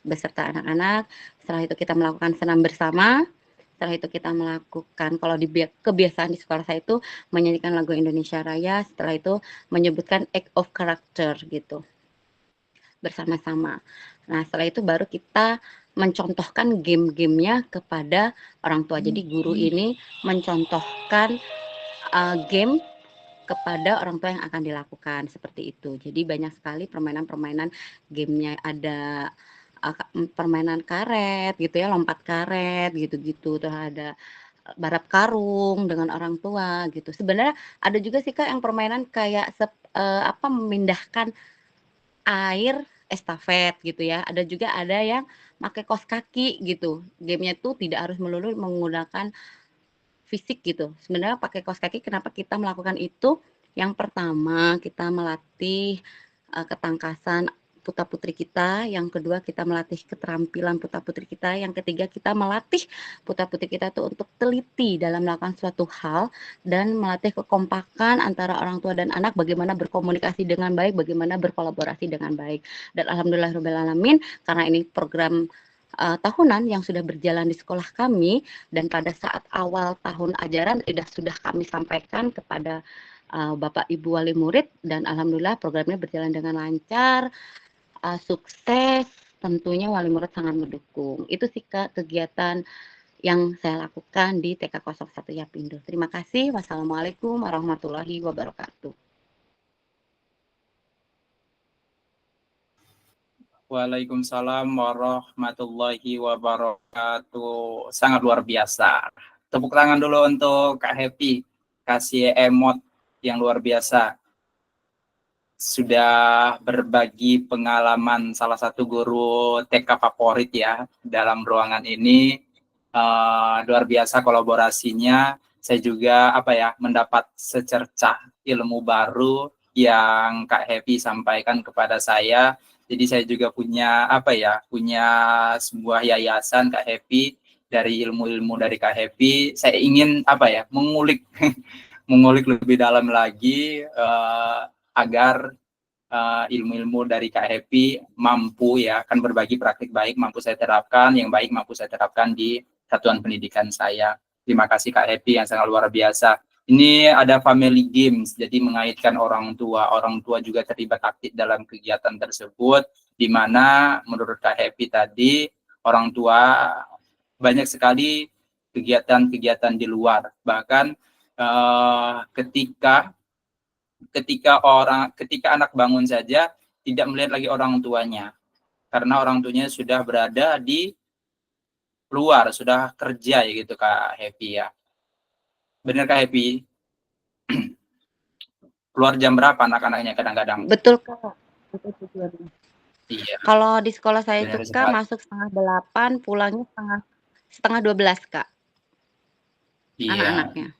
beserta anak-anak. Setelah itu kita melakukan senam bersama. Setelah itu kita melakukan, kalau di kebiasaan di sekolah saya itu menyanyikan lagu Indonesia Raya. Setelah itu menyebutkan act of character gitu bersama-sama. Nah, setelah itu baru kita mencontohkan game-gamenya kepada orang tua. Jadi guru ini mencontohkan game kepada orang tua yang akan dilakukan, seperti itu. Jadi banyak sekali permainan-permainan gamenya, ada permainan karet gitu ya, lompat karet gitu-gitu, terus ada balap karung dengan orang tua gitu. Sebenarnya ada juga sih Kak yang permainan kayak memindahkan air estafet gitu ya. Ada juga ada yang pakai kaos kaki gitu. Gamenya tuh tidak harus melulu menggunakan fisik gitu. Sebenarnya pakai kaos kaki, kenapa kita melakukan itu? Yang pertama kita melatih ketangkasan putra-putri kita, yang kedua kita melatih keterampilan putra-putri kita, yang ketiga kita melatih putra-putri kita tuh untuk teliti dalam melakukan suatu hal, dan melatih kekompakan antara orang tua dan anak, bagaimana berkomunikasi dengan baik, bagaimana berkolaborasi dengan baik. Dan alhamdulillahirobbilalamin, karena ini program tahunan yang sudah berjalan di sekolah kami, dan pada saat awal tahun ajaran sudah kami sampaikan kepada Bapak Ibu wali murid, dan alhamdulillah programnya berjalan dengan lancar, sukses, tentunya wali murid sangat mendukung. Itu sih Kak kegiatan yang saya lakukan di TK 01 Yapindo. Terima kasih. Wassalamualaikum warahmatullahi wabarakatuh. Waalaikumsalam warahmatullahi wabarakatuh. Sangat luar biasa. Tepuk tangan dulu untuk Kak Happy. Kasih emot yang luar biasa. Sudah berbagi pengalaman salah satu guru TK favorit ya dalam ruangan ini. Luar biasa kolaborasinya. Saya juga mendapat secercah ilmu baru yang Kak Happy sampaikan kepada saya. Jadi saya juga punya punya sebuah yayasan Kak Happy. Dari ilmu-ilmu dari Kak Happy, saya ingin mengulik mengulik lebih dalam lagi agar ilmu-ilmu dari Kak Happy mampu kan berbagi praktik baik, mampu saya terapkan, yang baik mampu saya terapkan di satuan pendidikan saya. Terima kasih Kak Happy yang sangat luar biasa. Ini ada family games, jadi mengaitkan orang tua juga terlibat aktif dalam kegiatan tersebut, di mana menurut Kak Happy tadi, orang tua banyak sekali kegiatan-kegiatan di luar, bahkan ketika anak bangun saja tidak melihat lagi orang tuanya, karena orang tuanya sudah berada di luar, sudah kerja ya gitu Kak Happy ya. Benar Kak Happy? Keluar jam berapa anak-anaknya kadang-kadang? Betul Kak. Betul tujuannya. Iya. Kalau di sekolah saya itu Benar Kak sekali. masuk 7:30, pulangnya setengah 12 Kak. Iya. Anak-anaknya.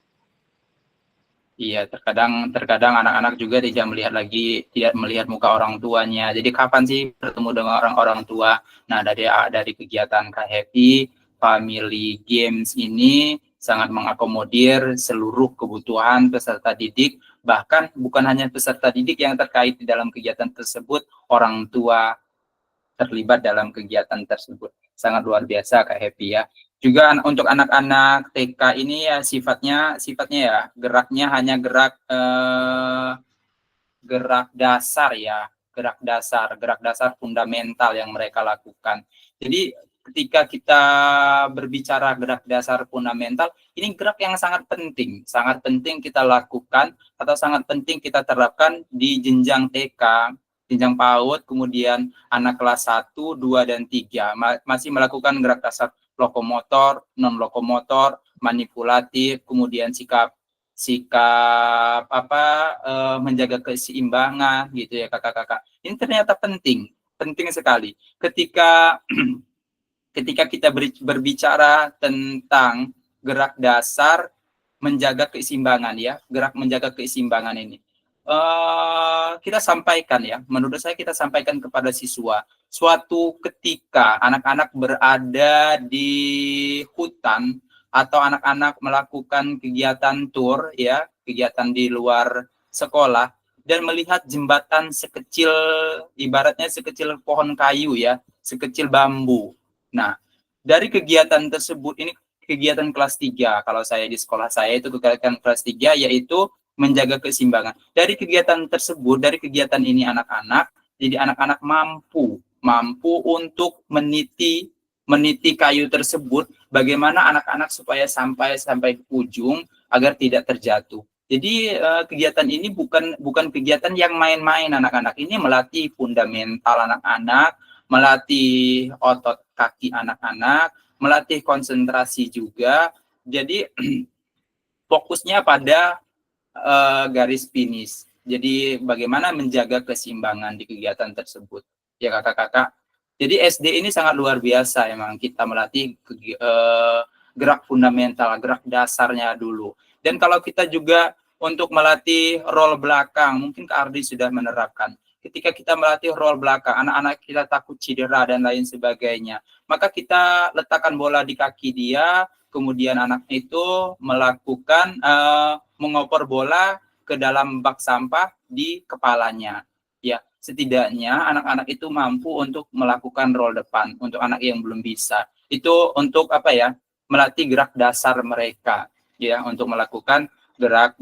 Iya, terkadang anak-anak juga tidak melihat muka orang tuanya. Jadi kapan sih bertemu dengan orang tua? Nah, dari kegiatan Kak Happy, Family Games ini sangat mengakomodir seluruh kebutuhan peserta didik, bahkan bukan hanya peserta didik yang terkait di dalam kegiatan tersebut, orang tua terlibat dalam kegiatan tersebut. Sangat luar biasa Kak Happy ya. Juga untuk anak-anak TK ini ya sifatnya ya geraknya hanya gerak dasar ya, gerak dasar fundamental yang mereka lakukan. Jadi ketika kita berbicara gerak dasar fundamental, ini gerak yang sangat penting kita lakukan atau sangat penting kita terapkan di jenjang TK, jenjang PAUD, kemudian anak kelas 1, 2, dan 3 masih melakukan gerak dasar lokomotor, non-lokomotor, manipulatif, kemudian sikap menjaga keseimbangan gitu ya kakak-kakak. Ini ternyata penting sekali. Ketika kita berbicara tentang gerak dasar menjaga keseimbangan ya, gerak menjaga keseimbangan ini. Kita sampaikan ya, menurut saya kita sampaikan kepada siswa, suatu ketika anak-anak berada di hutan atau anak-anak melakukan kegiatan tur ya, kegiatan di luar sekolah dan melihat jembatan ibaratnya sekecil pohon kayu ya, sekecil bambu. Nah, dari kegiatan tersebut, ini kegiatan kelas 3, kalau saya di sekolah saya itu kegiatan kelas 3 yaitu menjaga keseimbangan. Dari kegiatan tersebut, dari kegiatan ini jadi anak-anak mampu untuk meniti kayu tersebut, bagaimana anak-anak supaya sampai ke ujung agar tidak terjatuh. Jadi kegiatan ini bukan kegiatan yang main-main anak-anak. Ini melatih fundamental anak-anak, melatih otot kaki anak-anak, melatih konsentrasi juga. Jadi fokusnya pada garis finish. Jadi bagaimana menjaga keseimbangan di kegiatan tersebut. Ya kakak-kakak. Jadi SD ini sangat luar biasa emang kita melatih gerak fundamental, gerak dasarnya dulu. Dan kalau kita juga untuk melatih roll belakang, mungkin Kak Ardi sudah menerapkan. Ketika kita melatih roll belakang, anak-anak kita takut cedera dan lain sebagainya. Maka kita letakkan bola di kaki dia, kemudian anak itu melakukan mengoper bola ke dalam bak sampah di kepalanya. Ya, setidaknya anak-anak itu mampu untuk melakukan roll depan untuk anak yang belum bisa. Itu untuk melatih gerak dasar mereka ya, untuk melakukan gerak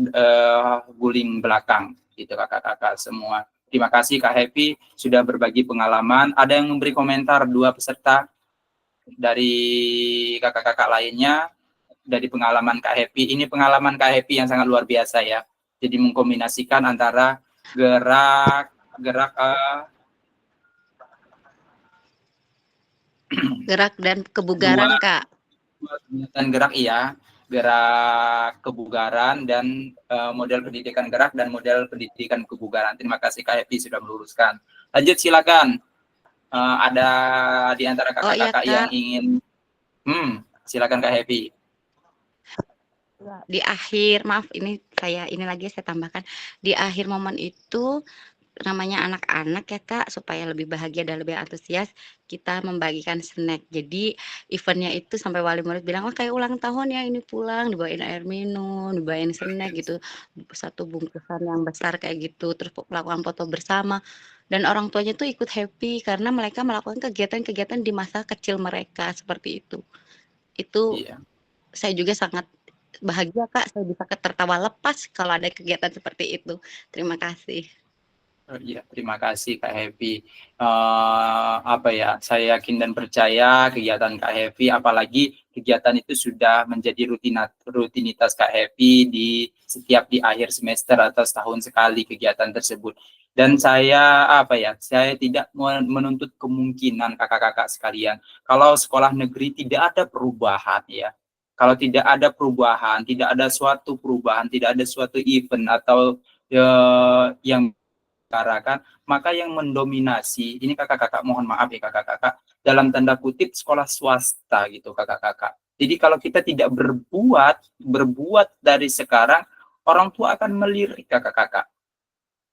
guling belakang gitu kakak-kakak semua. Terima kasih Kak Happy sudah berbagi pengalaman. Ada yang memberi komentar 2 peserta dari kakak-kakak lainnya dari pengalaman Kak Happy. Ini pengalaman Kak Happy yang sangat luar biasa ya. Jadi mengkombinasikan antara gerak dan kebugaran Kak. Dan gerak kebugaran dan model pendidikan gerak dan model pendidikan kebugaran. Terima kasih Kak Happy sudah meluruskan. Lanjut silakan. Ada di antara kakak-kakak yang ingin silakan Kak Happy. Di akhir, maaf ini lagi saya tambahkan, di akhir momen itu namanya anak-anak ya Kak, supaya lebih bahagia dan lebih antusias, kita membagikan snack. Jadi eventnya itu sampai wali murid bilang, "Wah kayak ulang tahun ya ini pulang," dibawain air minum, dibawain snack gitu, satu bungkusan yang besar kayak gitu, terus melakukan foto bersama. Dan orang tuanya tuh ikut happy karena mereka melakukan kegiatan-kegiatan di masa kecil mereka, seperti itu. Itu Iya. saya juga sangat bahagia Kak, saya bisa tertawa lepas kalau ada kegiatan seperti itu. Terima kasih. Iya, terima kasih Kak Happy. Apa ya, saya yakin dan percaya kegiatan Kak Happy, apalagi kegiatan itu sudah menjadi rutinitas Kak Happy setiap di akhir semester atau setahun sekali kegiatan tersebut. Dan saya saya tidak menuntut kemungkinan kakak-kakak sekalian, kalau sekolah negeri tidak ada perubahan ya. Kalau tidak ada perubahan, tidak ada suatu perubahan, tidak ada suatu event atau yang kan, maka yang mendominasi ini kakak-kakak, mohon maaf ya kakak-kakak, dalam tanda kutip sekolah swasta gitu kakak-kakak. Jadi kalau kita tidak berbuat dari sekarang, orang tua akan melirik kakak-kakak.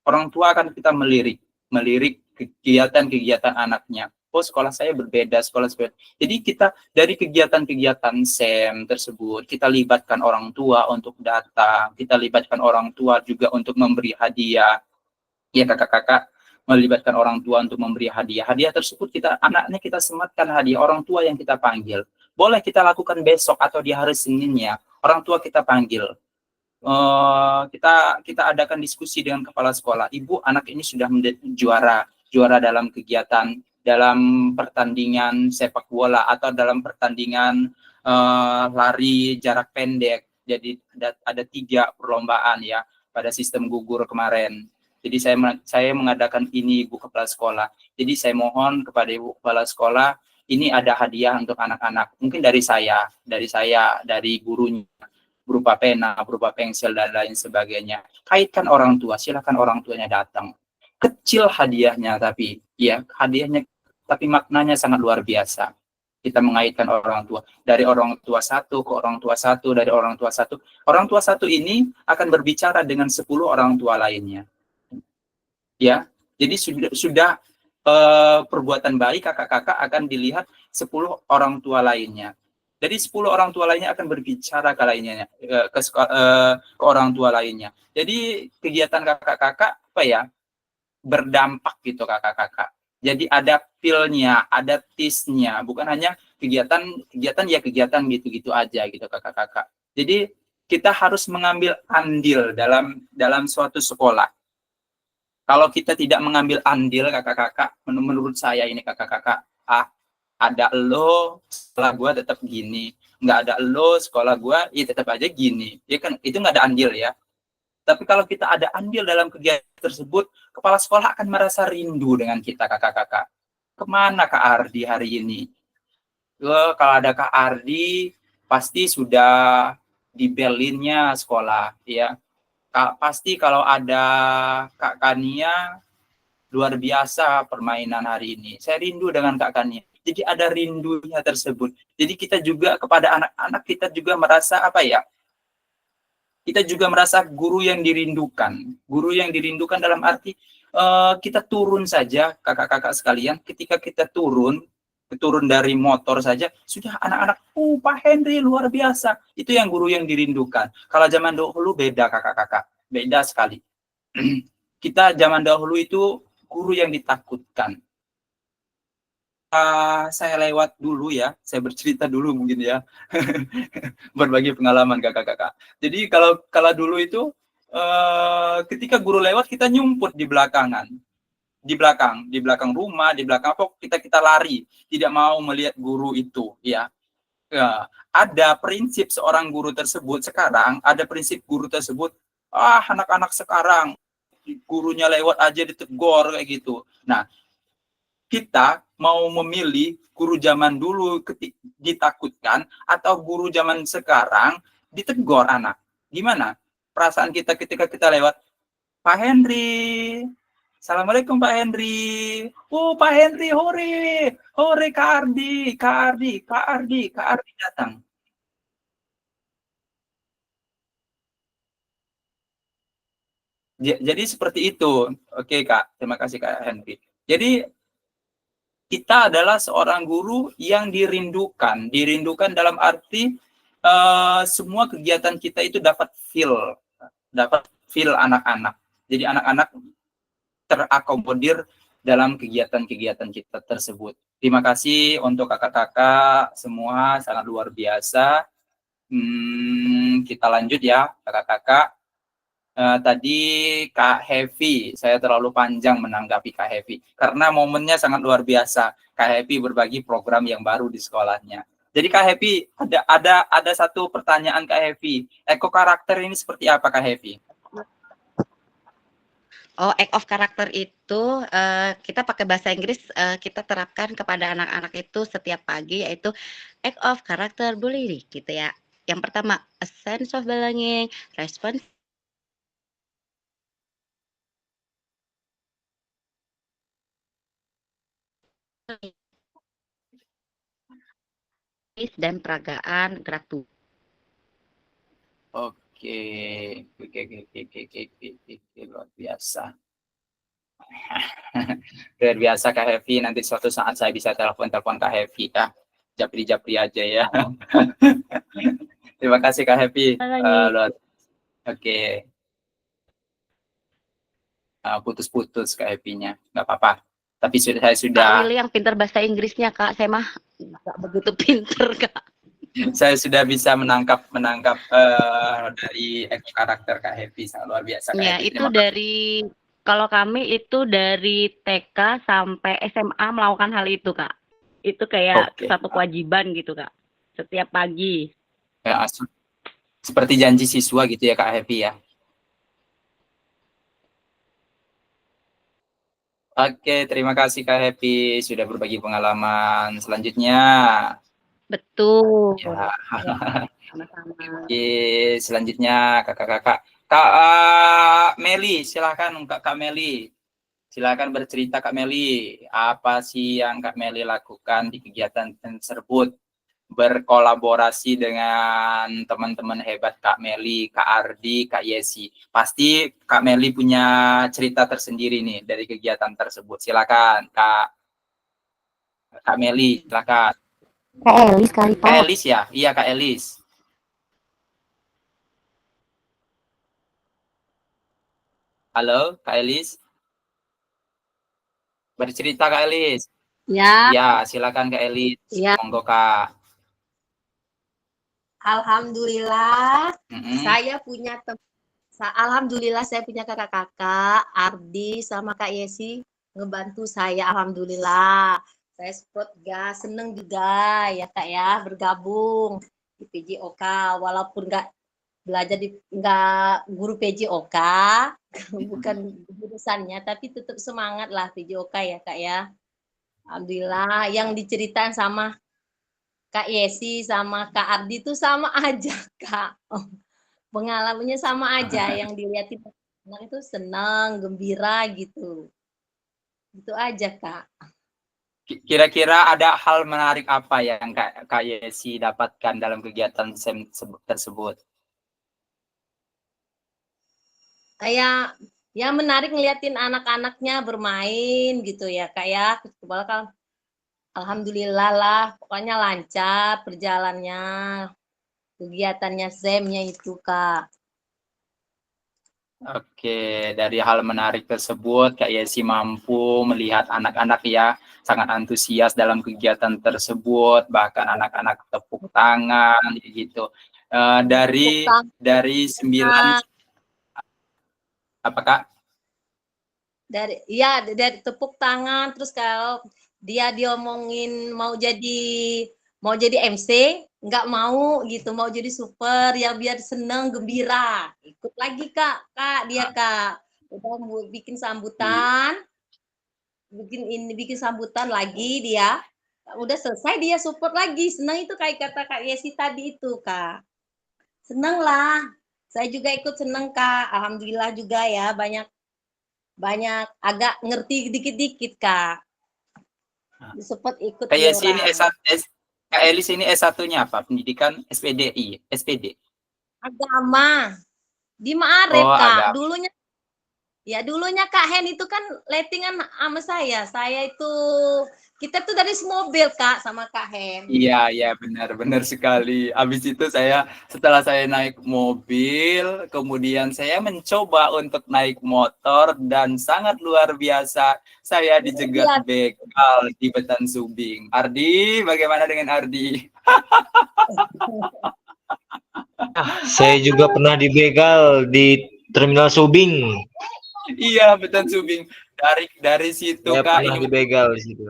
Orang tua akan kita melirik kegiatan-kegiatan anaknya. Oh, sekolah saya berbeda, sekolah saya. Jadi kita dari kegiatan-kegiatan SEM tersebut, kita libatkan orang tua untuk datang, kita libatkan orang tua juga untuk memberi hadiah. Ya kakak-kakak, melibatkan orang tua untuk memberi hadiah. Hadiah tersebut anaknya kita sematkan hadiah orang tua yang kita panggil. Boleh kita lakukan besok atau di hari Seninnya, orang tua kita panggil. Kita adakan diskusi dengan kepala sekolah. Ibu, anak ini sudah juara dalam kegiatan, dalam pertandingan sepak bola atau dalam pertandingan lari jarak pendek. Jadi ada 3 perlombaan ya pada sistem gugur kemarin. Jadi saya mengadakan ini Ibu Kepala Sekolah. Jadi saya mohon kepada Ibu Kepala Sekolah, ini ada hadiah untuk anak-anak. Mungkin dari saya, dari gurunya, berupa pena, berupa pensil dan lain sebagainya. Kaitkan orang tua, silakan orang tuanya datang. Kecil hadiahnya tapi maknanya sangat luar biasa. Kita mengaitkan orang tua, dari orang tua satu ke orang tua satu, dari orang tua satu. Orang tua satu ini akan berbicara dengan 10 orang tua lainnya. Ya, jadi sudah perbuatan baik kakak-kakak akan dilihat 10 orang tua lainnya. Jadi 10 orang tua lainnya akan berbicara ke lainnya, ke orang tua lainnya. Jadi kegiatan kakak-kakak berdampak gitu kakak-kakak. Jadi ada feel-nya, ada taste-nya, bukan hanya kegiatan gitu-gitu aja gitu kakak-kakak. Jadi kita harus mengambil andil dalam suatu sekolah. Kalau kita tidak mengambil andil kakak-kakak, menurut saya ini kakak-kakak, ada lo, sekolah gue tetap gini. Nggak ada lo, sekolah gue, ya tetap aja gini. Ya kan, itu nggak ada andil ya. Tapi kalau kita ada andil dalam kegiatan tersebut, kepala sekolah akan merasa rindu dengan kita kakak-kakak. Kemana Kak Ardi hari ini? Kalau ada Kak Ardi, pasti sudah di Berlinnya sekolah, ya. Pasti kalau ada Kak Kania, luar biasa permainan hari ini. Saya rindu dengan Kak Kania. Jadi ada rindunya tersebut. Jadi kita juga kepada anak-anak kita juga merasa kita juga merasa guru yang dirindukan. Guru yang dirindukan dalam arti kita turun saja kakak-kakak sekalian. Ketika kita turun dari motor saja, sudah anak-anak, Pak Henry luar biasa. Itu yang guru yang dirindukan. Kalau zaman dahulu beda kakak-kakak, beda sekali. Kita zaman dahulu itu guru yang ditakutkan. Saya lewat dulu ya, saya bercerita dulu mungkin ya, berbagi pengalaman kakak-kakak. Jadi kalau dulu itu ketika guru lewat kita nyumput di belakangan. Di belakang rumah, di belakang apa kita lari, tidak mau melihat guru itu ya. Ada prinsip seorang guru tersebut sekarang, ada prinsip guru tersebut, anak-anak sekarang gurunya lewat aja ditegur kayak gitu. Nah, kita mau memilih guru zaman dulu ditakutkan atau guru zaman sekarang ditegur anak. Gimana perasaan kita ketika kita lewat, Pak Henry, Assalamualaikum Pak Henry. Pak Henry, hore Kak Ardi datang. Jadi seperti itu. Oke Kak, terima kasih Kak Henry. Jadi kita adalah seorang guru yang dirindukan dalam arti semua kegiatan kita itu dapat feel anak-anak. Jadi anak-anak terakomodir dalam kegiatan-kegiatan kita tersebut. Terima kasih untuk kakak-kakak semua, sangat luar biasa. Kita lanjut ya kakak-kakak. Tadi Kak Hevi, saya terlalu panjang menanggapi Kak Hevi karena momennya sangat luar biasa. Kak Hevi berbagi program yang baru di sekolahnya. Jadi Kak Hevi, ada satu pertanyaan Kak Hevi. Eko karakter ini seperti apa Kak Hevi? Oh, act of karakter itu kita pakai bahasa Inggris, kita terapkan kepada anak-anak itu setiap pagi, yaitu act of karakter bullying gitu ya. Yang pertama, a sense of belonging, respons dan peragaan gerak tubuh. Oke, luar biasa. Luar biasa Kak Hevi, nanti suatu saat saya bisa telepon Kak Hevi ya. Japri aja ya. Terima kasih Kak Hevi. Oke. Putus-putus Kak Hevi-nya, nggak apa-apa. Tapi saya sudah. Kak Willy yang pintar bahasa Inggrisnya Kak, saya mah nggak begitu pintar Kak. Saya sudah bisa menangkap dari karakter Kak Hevi, sangat luar biasa Kak Ya, Hevi. itu dari kalau kami itu dari TK sampai SMA melakukan hal itu Kak. Itu kayak satu kewajiban gitu Kak, setiap pagi. Ya, seperti janji siswa gitu ya Kak Hevi ya. Oke, terima kasih Kak Hevi sudah berbagi pengalaman. Selanjutnya. Betul. Ya. Sama-sama. Oke, selanjutnya kakak-kakak. Kak Meli, silakan Kak Meli. Silakan bercerita Kak Meli. Apa sih yang Kak Meli lakukan di kegiatan tersebut? Berkolaborasi dengan teman-teman hebat Kak Meli, Kak Ardi, Kak Yesi. Pasti Kak Meli punya cerita tersendiri nih dari kegiatan tersebut. Silakan Kak Meli, silakan. Kak Elis kali Pak. Kak Elis ya? Iya Kak Elis. Halo Kak Elis. Bercerita Kak Elis. Ya. Ya, silakan Kak Elis. Ya. Monggo Kak. Alhamdulillah, saya punya Alhamdulillah saya punya kakak-kakak, Ardi sama Kak Yesi ngebantu saya. Alhamdulillah, saya support gas, seneng juga ya Kak ya bergabung di PJOK walaupun nggak guru PJOK, bukan jurusannya, tapi tetap semangat lah PJOK ya Kak ya. Alhamdulillah, yang diceritain sama Kak Yesi sama Kak Ardi itu sama aja Kak. Pengalamannya sama aja, yang dilihatin anak itu senang, gembira gitu. Itu aja Kak. Kira-kira ada hal menarik apa yang Kak Yesi dapatkan dalam kegiatan SEM tersebut? Kayak ya menarik ngeliatin anak-anaknya bermain gitu ya Kak ya. Kan alhamdulillah lah, pokoknya lancar perjalannya, kegiatannya SEM-nya itu Kak. Oke, dari hal menarik tersebut, Kak Yesi mampu melihat anak-anak ya sangat antusias dalam kegiatan tersebut, bahkan anak-anak tepuk tangan gitu. Dari 9 apa Kak? Dari tepuk tangan, terus kalau dia diomongin mau jadi MC, nggak mau gitu, mau jadi super ya biar seneng gembira, ikut lagi kak dia Kak udah bikin sambutan, bikin sambutan lagi dia, udah selesai dia support lagi, seneng itu kayak kata Kak Yesi tadi itu Kak, seneng lah, saya juga ikut seneng Kak, alhamdulillah juga ya banyak agak ngerti dikit-dikit Kak. Support ikut Kak Yesi ini Kak Elis ini S1-nya apa? Pendidikan SPD. Agama. Di Ma'arif Kak. Agama. Dulunya Ya dulunya Kak Hen itu kan lettingan sama saya. Saya itu kita tuh dari mobil Kak sama Kak Hen. Iya, iya benar sekali. Habis itu setelah saya naik mobil, kemudian saya mencoba untuk naik motor dan sangat luar biasa. Saya dijegat begal di Betan Subing. Ardi, bagaimana dengan Ardi? Saya juga pernah dibegal di Terminal Subing. Iya, Betan Subing. Dari situ Saya Kak, pernah dibegal di situ.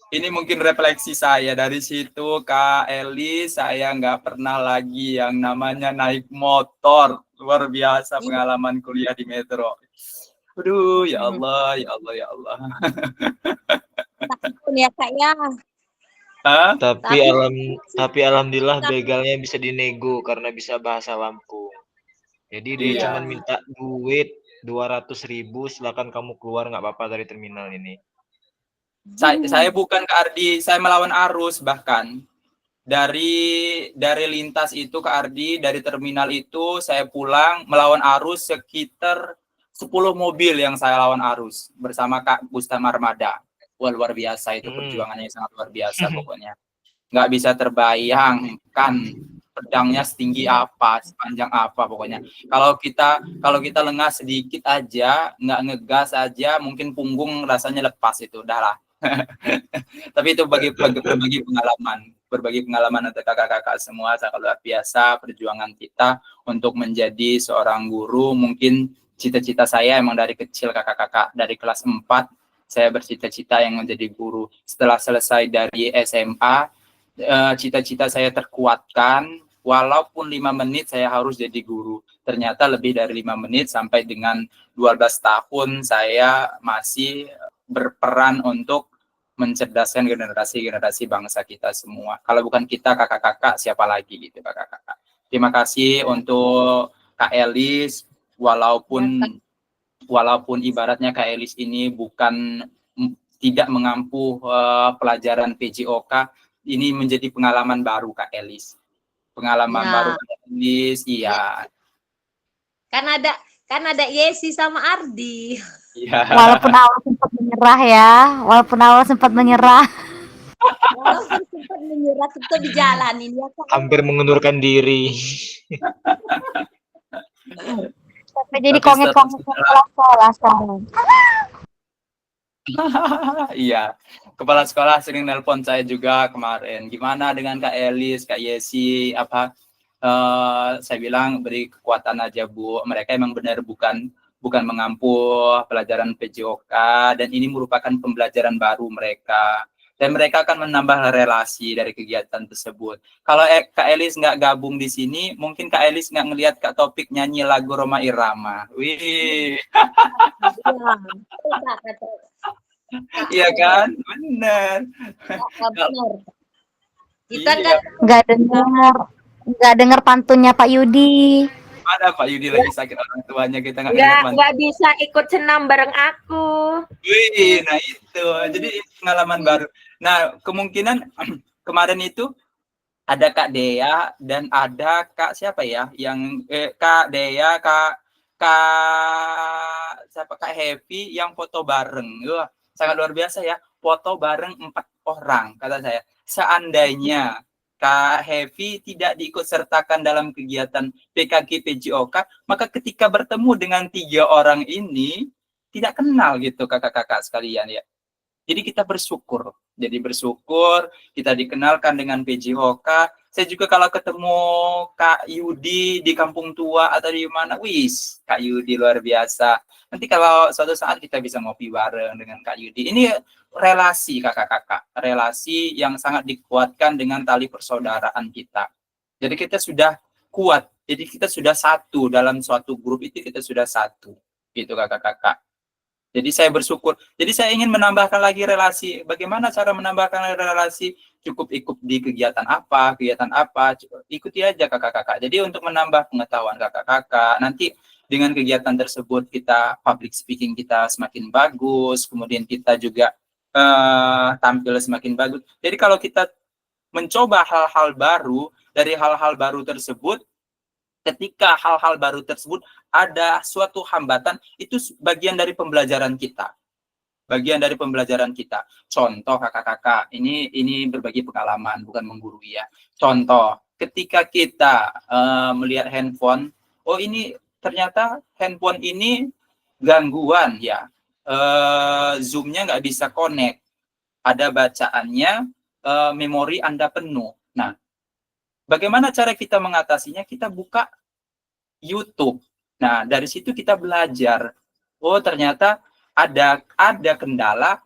ini mungkin refleksi saya dari situ Kak Eli, saya nggak pernah lagi yang namanya naik motor. Luar biasa pengalaman kuliah di Metro. Aduh, ya Allah, ya Allah, ya Allah. Takut ya Kak ya. Hah? Tapi alhamdulillah begalnya bisa dinego karena bisa bahasa Lampung. Jadi dia cuma minta duit 200.000, silakan kamu keluar nggak apa-apa dari terminal ini. Saya bukan ke Ardi, saya melawan arus bahkan. Dari lintas itu ke Ardi, dari terminal itu saya pulang melawan arus sekitar 10 mobil yang saya lawan arus bersama Kak Bustam Armada. Wah, luar biasa itu perjuangannya, sangat luar biasa pokoknya. Nggak bisa terbayangkan pedangnya setinggi apa, sepanjang apa pokoknya. Kalau kita lengah sedikit aja, nggak ngegas aja, mungkin punggung rasanya lepas itu, udahlah. Tapi itu berbagi pengalaman untuk kakak-kakak semua, sangat luar biasa perjuangan kita untuk menjadi seorang guru. Mungkin cita-cita saya emang dari kecil kakak-kakak, dari kelas 4 saya bercita-cita yang menjadi guru. Setelah selesai dari SMA, cita-cita saya terkuatkan. Walaupun 5 menit saya harus jadi guru, ternyata lebih dari 5 menit sampai dengan 12 tahun saya masih berperan untuk mencerdaskan generasi-generasi bangsa kita semua. Kalau bukan kita, kakak-kakak, siapa lagi gitu kakak-kakak. Terima kasih untuk Kak Elis, walaupun ibaratnya Kak Elis ini tidak mengampu pelajaran PJOK, ini menjadi pengalaman baru Kak Elis. Pengalaman baru Kak Elis, iya. Kan ada Yesi sama Ardi. Ya. Walaupun awal sempat menyerah ya, walaupun sempat menyerah tetap dijalanin ya Kak. Hampir mengundurkan diri. sampai jadi kongek-kongek sekolah sekarang. Iya, kepala sekolah sering nelpon saya juga kemarin. Gimana dengan Kak Elis, Kak Yesi, saya bilang beri kekuatan aja Bu. Mereka emang benar bukan mengampu pelajaran PJOK, dan ini merupakan pembelajaran baru mereka. Dan mereka akan menambah relasi dari kegiatan tersebut. Kalau Kak Elis nggak gabung di sini, mungkin Kak Elis nggak ngelihat Kak Topik nyanyi lagu Roma Irama. Wih. Iya kan? Benar. Kita nggak dengar pantunnya Pak Yudi. Ada Pak Yudi lagi sakit orang tuanya, kita nggak bisa ikut senam bareng aku. Wih, nah itu jadi pengalaman baru. Nah kemungkinan kemarin itu ada Kak Dea dan ada Kak siapa ya yang Kak Dea, Kak Happy yang foto bareng. Wah, sangat luar biasa ya, foto bareng 4 orang kata saya. Seandainya Kak Hevi tidak diikut sertakan dalam kegiatan PKK PJOK, maka ketika bertemu dengan 3 orang ini tidak kenal gitu kakak-kakak sekalian ya. Jadi kita bersyukur. Jadi bersyukur kita dikenalkan dengan PJOK. Saya juga kalau ketemu Kak Yudi di Kampung Tua atau di mana, wis Kak Yudi luar biasa. Nanti kalau suatu saat kita bisa ngopi bareng dengan Kak Yudi. Ini relasi kakak-kakak, relasi yang sangat dikuatkan dengan tali persaudaraan kita. Jadi kita sudah kuat, jadi kita sudah satu dalam suatu grup itu, kita sudah satu, gitu kakak-kakak. Jadi saya bersyukur. Jadi saya ingin menambahkan lagi relasi. Bagaimana cara menambahkan relasi? Cukup ikut di kegiatan apa, ikuti aja kakak-kakak. Jadi untuk menambah pengetahuan kakak-kakak, nanti dengan kegiatan tersebut kita public speaking kita semakin bagus, kemudian kita juga tampil semakin bagus. Jadi kalau kita mencoba hal-hal baru, dari hal-hal baru tersebut ketika hal-hal baru tersebut ada suatu hambatan, itu bagian dari pembelajaran kita. Bagian dari pembelajaran kita. Contoh kakak-kakak, ini berbagi pengalaman, bukan menggurui ya. Contoh, ketika kita melihat handphone, oh ini ternyata handphone ini gangguan ya. Zoom-nya nggak bisa connect. Ada bacaannya, memori Anda penuh. Nah, bagaimana cara kita mengatasinya? Kita buka YouTube. Nah, dari situ kita belajar. Oh, ternyata ada kendala,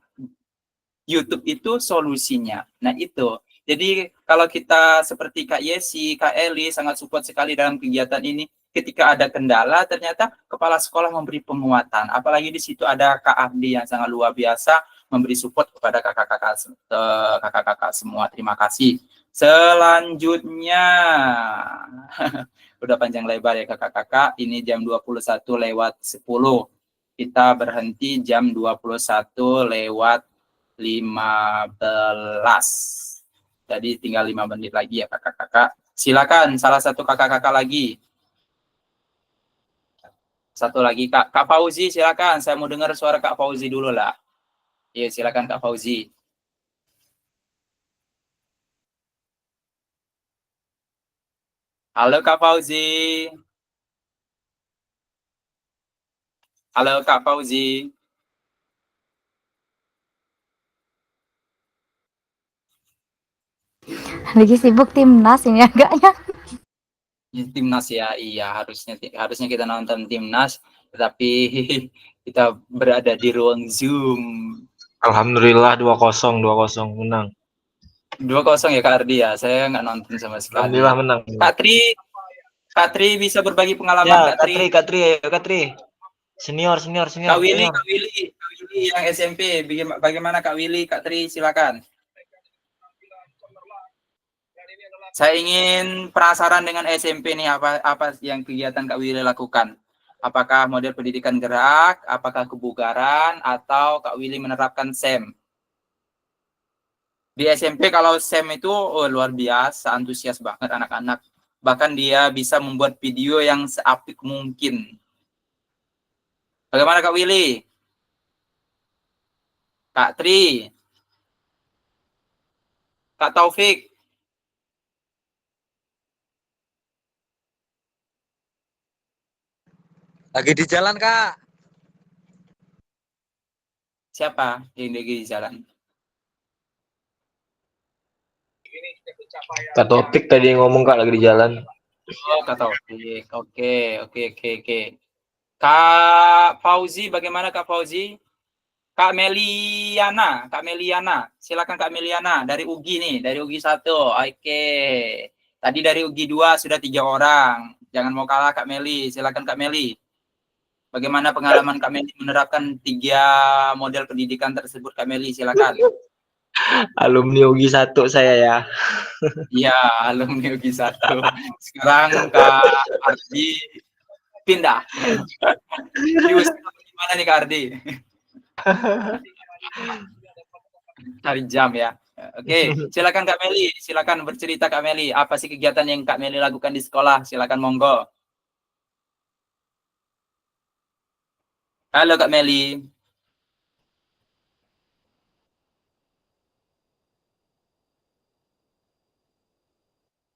YouTube itu solusinya. Nah, itu. Jadi, kalau kita seperti Kak Yesi, Kak Eli, sangat support sekali dalam kegiatan ini. Ketika ada kendala, ternyata kepala sekolah memberi penguatan. Apalagi di situ ada Kak Abdi yang sangat luar biasa, memberi support kepada kakak-kakak semua. Terima kasih. Selanjutnya, udah panjang lebar ya kakak-kakak, ini jam 21:10. Kita berhenti jam 21:15. Jadi tinggal 5 menit lagi ya kakak-kakak. Silakan salah satu kakak-kakak lagi. Satu lagi Kak Fauzi, silakan. Saya mau dengar suara Kak Fauzi dulu lah. Iya, silakan Kak Fauzi. Halo Kak Fauzi. Halo Kak Fauzi. Lagi sibuk timnas ini agaknya. Ya, timnas ya, iya harusnya kita nonton timnas, tetapi kita berada di ruang Zoom. Alhamdulillah 2-0 menang. 2-0 ya Kak Ardi ya, saya nggak nonton sama sekali. Alhamdulillah menang. Kak Tri bisa berbagi pengalaman Ya, Kak Tri. Kak Tri. Senior. Kak Willy yang SMP, bagaimana Kak Willy, Kak Tri, silakan. Saya ingin penasaran dengan SMP nih, apa yang kegiatan Kak Willy lakukan. Apakah model pendidikan gerak, apakah kebugaran, atau Kak Willy menerapkan SEM? Di SMP kalau SEM itu luar biasa, antusias banget anak-anak. Bahkan dia bisa membuat video yang seapik mungkin. Bagaimana Kak Willy? Kak Tri? Kak Taufik? Lagi di jalan, Kak. Siapa yang lagi di jalan? Kak Topik tadi yang ngomong Kak lagi di jalan. Oh, Kak Taufik. Oke. Kak Fauzi, bagaimana Kak Fauzi? Kak Meliana. Silakan Kak Meliana dari UGI nih, dari UGI 1. Oke. Tadi dari UGI 2 sudah 3 orang. Jangan mau kalah Kak Meli. Silakan Kak Meli. Bagaimana pengalaman Kak Meli menerapkan 3 model pendidikan tersebut Kak Meli? Silakan. Alumni UGI 1 saya ya. Iya, alumni UGI 1. Sekarang Kak Ardi pindah. Gimana nih Kak Ardi? Cari jam ya. Oke, silakan Kak Meli. Silakan bercerita Kak Meli. Apa sih kegiatan yang Kak Meli lakukan di sekolah? Silakan monggo. Halo Kak Meli.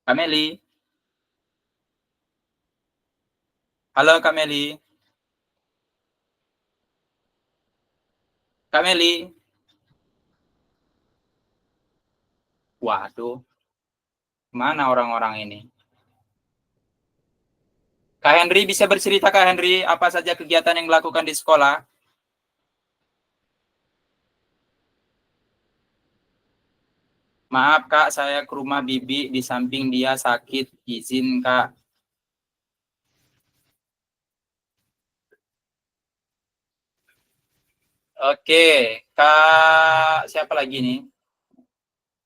Kak Meli. Halo Kak Meli. Kak Meli. Waduh. Mana orang-orang ini? Kak Henry bisa bercerita Kak Henry, apa saja kegiatan yang dilakukan di sekolah? Maaf Kak, saya ke rumah Bibi, di samping dia sakit, izin Kak. Oke, Kak siapa lagi nih?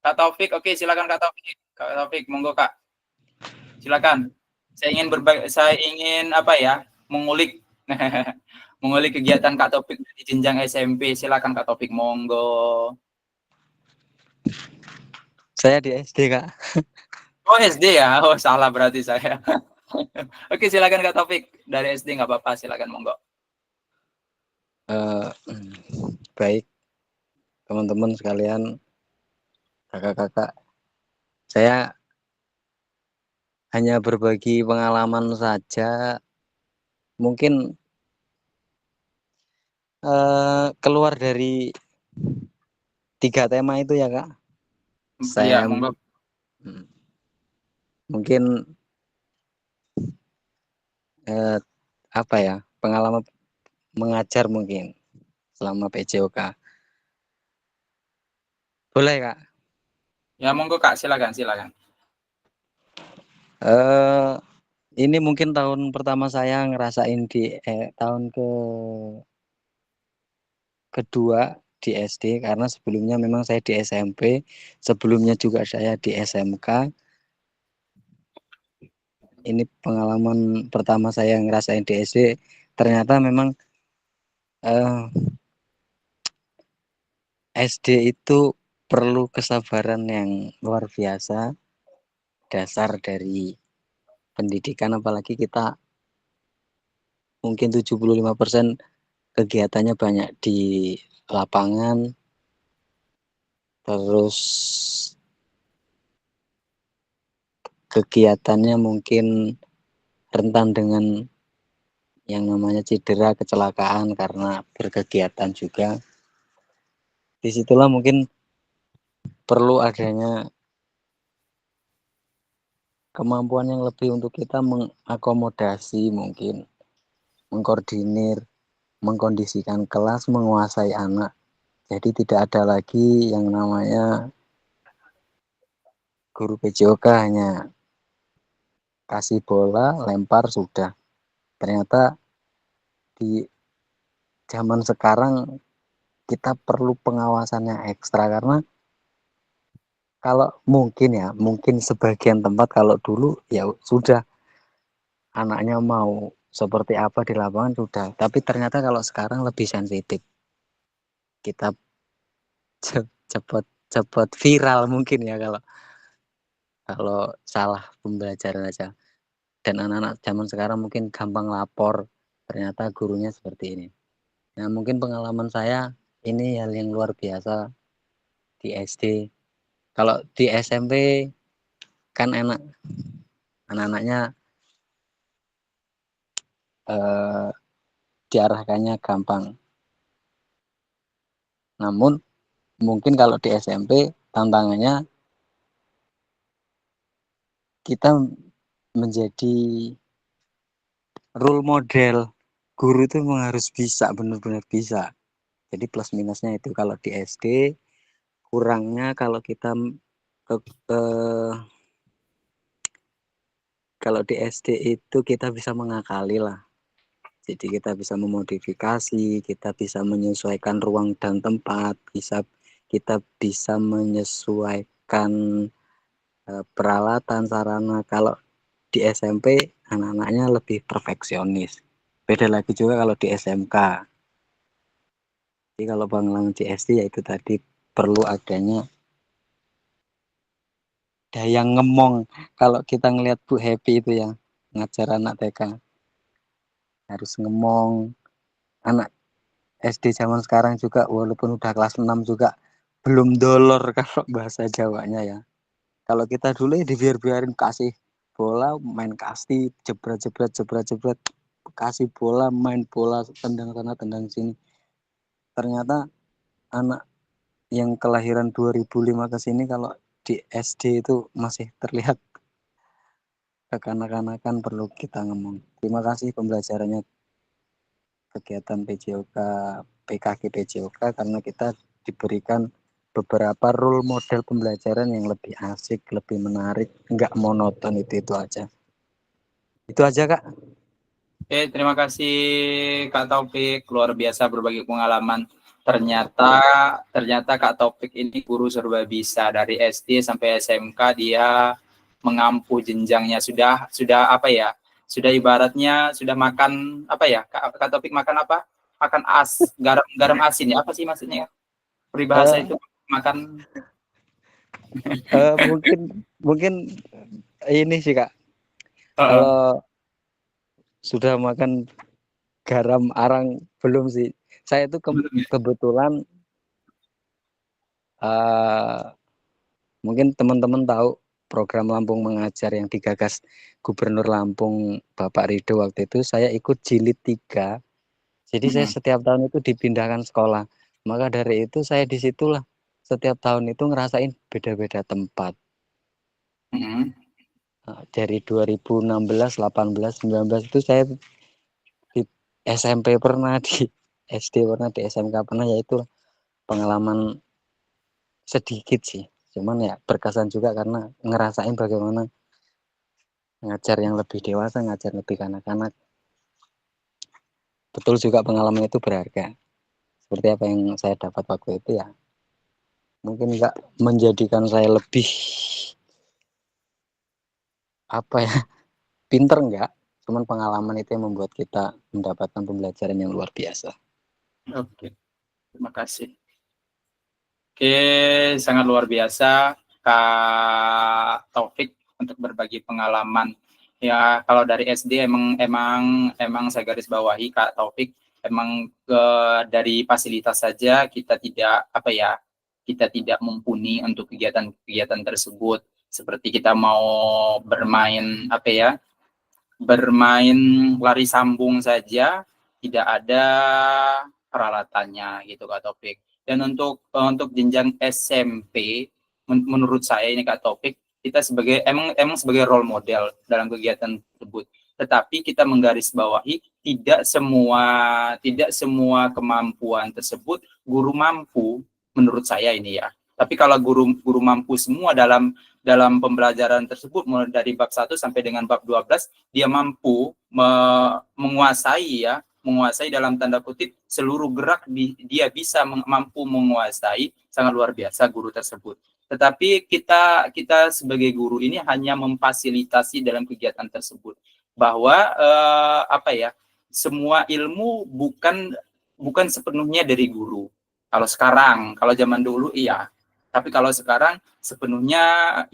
Kak Taufik, oke silakan Kak Taufik. Kak Taufik, monggo Kak. Silakan. Saya ingin apa ya? Mengulik mengulik kegiatan Kak Taufik di jenjang SMP. Silakan Kak Taufik, monggo. Saya di SD, Kak. Oh SD ya? Oh salah berarti saya. Oke, silakan Kak Taufik dari SD nggak apa-apa, silakan monggo. Baik, teman-teman sekalian, kakak-kakak, saya hanya berbagi pengalaman saja. Mungkin keluar dari 3 tema itu ya Kak. Iya, Saya monggo. mungkin apa ya, pengalaman mengajar mungkin selama PJOK. Boleh Kak? Ya monggo Kak, silakan. Ini mungkin tahun pertama saya ngerasain di tahun kedua di SD, karena sebelumnya memang saya di SMP, sebelumnya juga saya di SMK. Ini pengalaman pertama saya ngerasain di SD. Ternyata memang SD itu perlu kesabaran yang luar biasa, dasar dari pendidikan, apalagi kita mungkin 75% kegiatannya banyak di lapangan, terus kegiatannya mungkin rentan dengan yang namanya cedera, kecelakaan karena berkegiatan juga. Disitulah mungkin perlu adanya kemampuan yang lebih untuk kita mengakomodasi, mungkin mengkoordinir, mengkondisikan kelas, menguasai anak. Jadi tidak ada lagi yang namanya guru PJOK hanya kasih bola, lempar, sudah. Ternyata di zaman sekarang kita perlu pengawasan yang ekstra, karena kalau mungkin sebagian tempat, kalau dulu ya sudah anaknya mau seperti apa di lapangan sudah. Tapi ternyata kalau sekarang lebih sensitif. Kita cepat viral mungkin ya kalau salah pembelajaran aja. Dan anak-anak zaman sekarang mungkin gampang lapor, ternyata gurunya seperti ini. Nah, mungkin pengalaman saya ini hal yang luar biasa di SD. Kalau di SMP kan enak, anak-anaknya diarahkannya gampang. Namun mungkin kalau di SMP tantangannya kita menjadi role model. Guru itu memang harus bisa, benar-benar bisa. Jadi plus minusnya itu kalau di SD, kurangnya kalau kita kalau di SD itu kita bisa mengakali lah. Jadi kita bisa memodifikasi, kita bisa menyesuaikan ruang dan tempat, kita bisa menyesuaikan peralatan, sarana. Kalau di SMP anak-anaknya lebih perfeksionis. Beda lagi juga kalau di SMK. Jadi kalau pengalaman di SD yaitu tadi perlu adanya daya ngemong. Kalau kita ngelihat Bu Happy itu ya, ngajar anak TK harus ngemong. Anak SD zaman sekarang juga walaupun udah kelas 6 juga belum dolor kalau bahasa Jawanya ya. Kalau kita dulu ya dibiarin kasih bola, main kasti, jebret, kasih bola, main bola, tendang sana, tendang sini. Ternyata anak yang kelahiran 2005 ke sini kalau di SD itu masih terlihat kekanak-kanakan, perlu kita ngomong. Terima kasih pembelajarannya kegiatan PJOK, PKG PJOK, karena kita diberikan beberapa role model pembelajaran yang lebih asik, lebih menarik, nggak monoton, itu aja. Itu aja Kak. Oke, terima kasih Kak Taufik, luar biasa berbagi pengalaman. Ternyata Kak Taufik ini guru serba bisa, dari SD sampai SMK dia mengampu jenjangnya, sudah apa ya? Sudah ibaratnya sudah makan apa ya? Kak Taufik makan apa? Makan garam asin ya, apa sih maksudnya? Peribahasa itu makan mungkin ini sih Kak. Kalau sudah makan garam arang belum sih. Saya itu kebetulan mungkin teman-teman tahu program Lampung Mengajar yang digagas Gubernur Lampung Bapak Ridho waktu itu. Saya ikut jilid 3. Jadi saya setiap tahun itu dipindahkan sekolah. Maka dari itu saya disitulah setiap tahun itu ngerasain beda-beda tempat. Dari 2016, 18, 19 itu saya di SMP pernah, di SD pernah, di SMK pernah, yaitu pengalaman sedikit sih. Cuman ya berkesan juga karena ngerasain bagaimana ngajar yang lebih dewasa, ngajar lebih kanak-kanak. Betul juga pengalaman itu berharga. Seperti apa yang saya dapat waktu itu ya. Mungkin nggak menjadikan saya lebih pinter enggak, cuman pengalaman itu yang membuat kita mendapatkan pembelajaran yang luar biasa. Oke, terima kasih. Oke, sangat luar biasa Kak Taufik untuk berbagi pengalaman. Ya, kalau dari SD emang saya garis bawahi Kak Taufik, emang dari fasilitas saja kita tidak mumpuni untuk kegiatan-kegiatan tersebut. Seperti kita mau bermain bermain lari sambung saja tidak ada peralatannya gitu Kak Taufik. Dan untuk jenjang SMP menurut saya ini Kak Taufik, kita emang sebagai role model dalam kegiatan tersebut. Tetapi kita menggarisbawahi tidak semua kemampuan tersebut guru mampu menurut saya ini ya. Tapi kalau guru mampu semua dalam pembelajaran tersebut mulai dari bab 1 sampai dengan bab 12 dia mampu menguasai dalam tanda kutip seluruh gerak dia bisa mampu menguasai, sangat luar biasa guru tersebut. Tetapi kita sebagai guru ini hanya memfasilitasi dalam kegiatan tersebut bahwa semua ilmu bukan sepenuhnya dari guru. Kalau zaman dulu iya. Tapi kalau sekarang sepenuhnya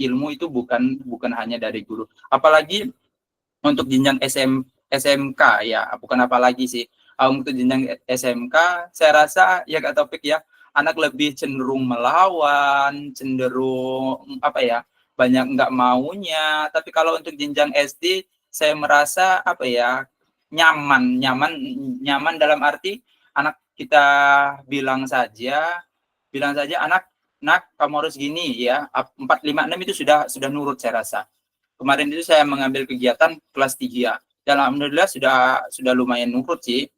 ilmu itu bukan hanya dari guru. Apalagi untuk jenjang SMK ya, bukan apalagi sih. Untuk jenjang SMK, saya rasa ya Kak Taufik ya, anak lebih cenderung melawan, cenderung banyak nggak maunya. Tapi kalau untuk jenjang SD, saya merasa nyaman dalam arti anak kita bilang saja anak kamu harus gini ya, 4, 5, 6 itu sudah nurut saya rasa. Kemarin itu saya mengambil kegiatan kelas 3 dan alhamdulillah sudah lumayan nurut sih,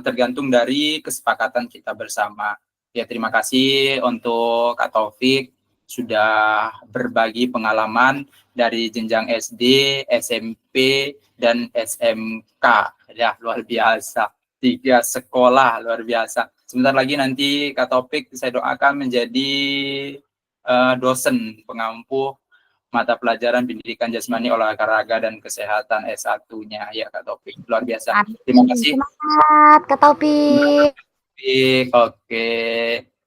tergantung dari kesepakatan kita bersama. Ya terima kasih untuk Kak Taufik sudah berbagi pengalaman dari jenjang SD, SMP, dan SMK. Ya luar biasa, 3 sekolah luar biasa. Sebentar lagi nanti Kak Taufik saya doakan menjadi dosen pengampu mata pelajaran pendidikan jasmani, olahraga dan kesehatan S1-nya ya Kak Taufik. Luar biasa. Terima kasih. Semangat Kak Taufik. Oke.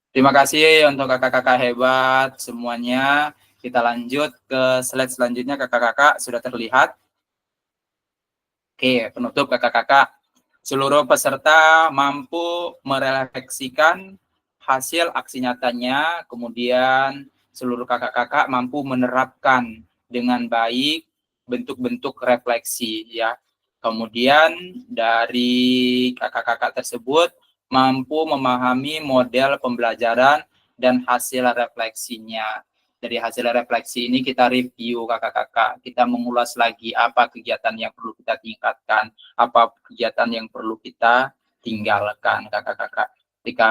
Terima kasih untuk kakak-kakak hebat semuanya. Kita lanjut ke slide selanjutnya. Kakak-kakak sudah terlihat. Oke, penutup kakak-kakak. Seluruh peserta mampu merefleksikan hasil aksi nyatanya, kemudian seluruh kakak-kakak mampu menerapkan dengan baik bentuk-bentuk refleksi ya. Kemudian dari kakak-kakak tersebut mampu memahami model pembelajaran dan hasil refleksinya. Dari hasil refleksi ini kita review kakak-kakak, kita mengulas lagi apa kegiatan yang perlu kita tingkatkan, apa kegiatan yang perlu kita tinggalkan kakak-kakak. Ketika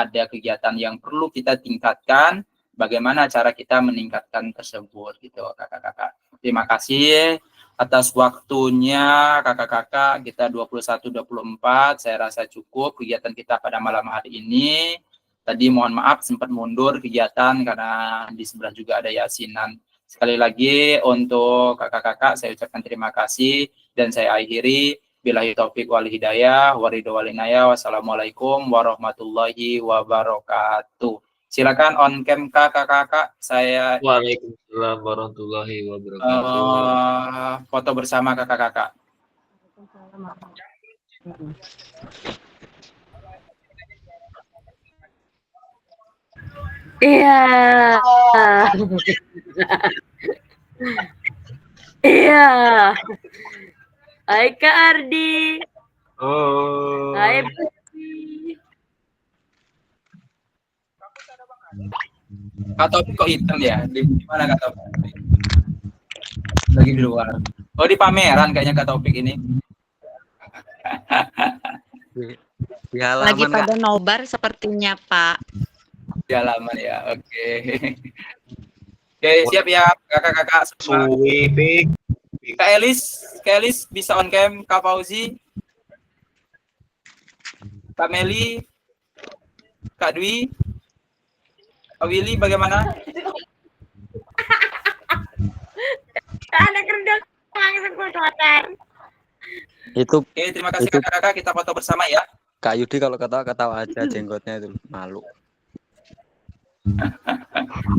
ada kegiatan yang perlu kita tingkatkan, bagaimana cara kita meningkatkan tersebut gitu kakak-kakak. Terima kasih atas waktunya kakak-kakak. Kita 21-24, saya rasa cukup kegiatan kita pada malam hari ini. Tadi mohon maaf sempat mundur kegiatan karena di sebelah juga ada yasinan. Sekali lagi untuk kakak-kakak saya ucapkan terima kasih dan saya akhiri. Billahi taufik wal hidayah, waridho wal inayah, wassalamualaikum warahmatullahi wabarakatuh. Silakan on cam kakak-kakak. Saya Waalaikumsalam warahmatullahi wabarakatuh. foto bersama kakak-kakak. Iya. Iya. Hai Kak Ardi. Oh. Hai Putri. Kak Taufik kok hitam ya? Di mana Kak Taufik? Lagi di luar. Oh, di pameran kayaknya Kak Taufik ini. Di halaman, Lagi pada Kak. nobar sepertinya, Pak. Di halaman ya. Oke. Oke, siap ya kakak-kakak semua. Kak Elis bisa on cam, Kak Fauzi, Kak Meli, Kak Dwi, Kak Willy bagaimana? Anak rendang langsung kotoran. Itu Oke, terima kasih kakak-kakak, kita foto bersama ya. Kak Yudi kalau ketawa aja jenggotnya itu malu.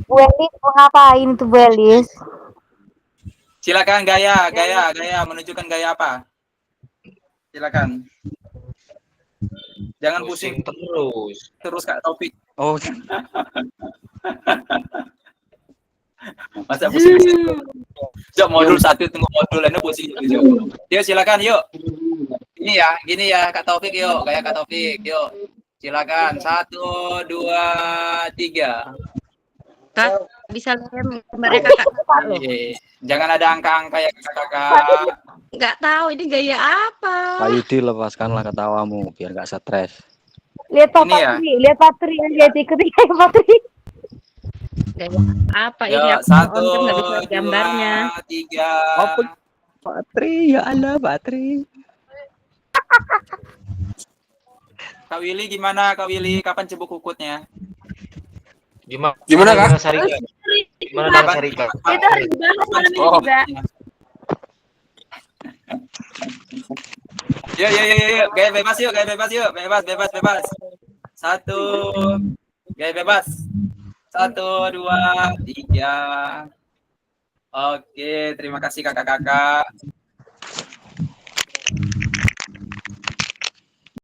Bu Elis mau ngapain tuh Bu Elis? Silakan gaya menunjukkan gaya apa? Silakan. Jangan pusing terus Kak Taufik. Oh, Masa pusing? Yuk modul 1 tunggu modul lainnya pusing. Yuk silakan yuk. Ini ya, gini ya Kak Taufik yuk, gaya Kak Taufik yuk. Silakan 1, 2, 3. Kak, bisa lihat gambarnya kakak loh. Jangan ada angka-angka ya kakak. Nggak tahu ini gaya apa. Kak Yudi lepaskanlah ketawamu biar nggak stres. Lihat Pak Ini ya. Patri, lihat Patri yang dia ikuti kayak Patri. Gaya apa ini? Yuk, Aku on cam nggak bisa lihat 1, gambarnya. 2, 3. Apa? Patri, ya Allah Patri. Kak Willy gimana Kak Willy? Kapan cebok kukutnya? Gimana Kak? Sarika? Gimana dengan Sarika? Itu harus dibahas malam ini Oh. juga. Yuk. Gaya bebas yuk. Bebas. 1. Gaya bebas. 1, 2, 3. Oke, terima kasih kakak-kakak.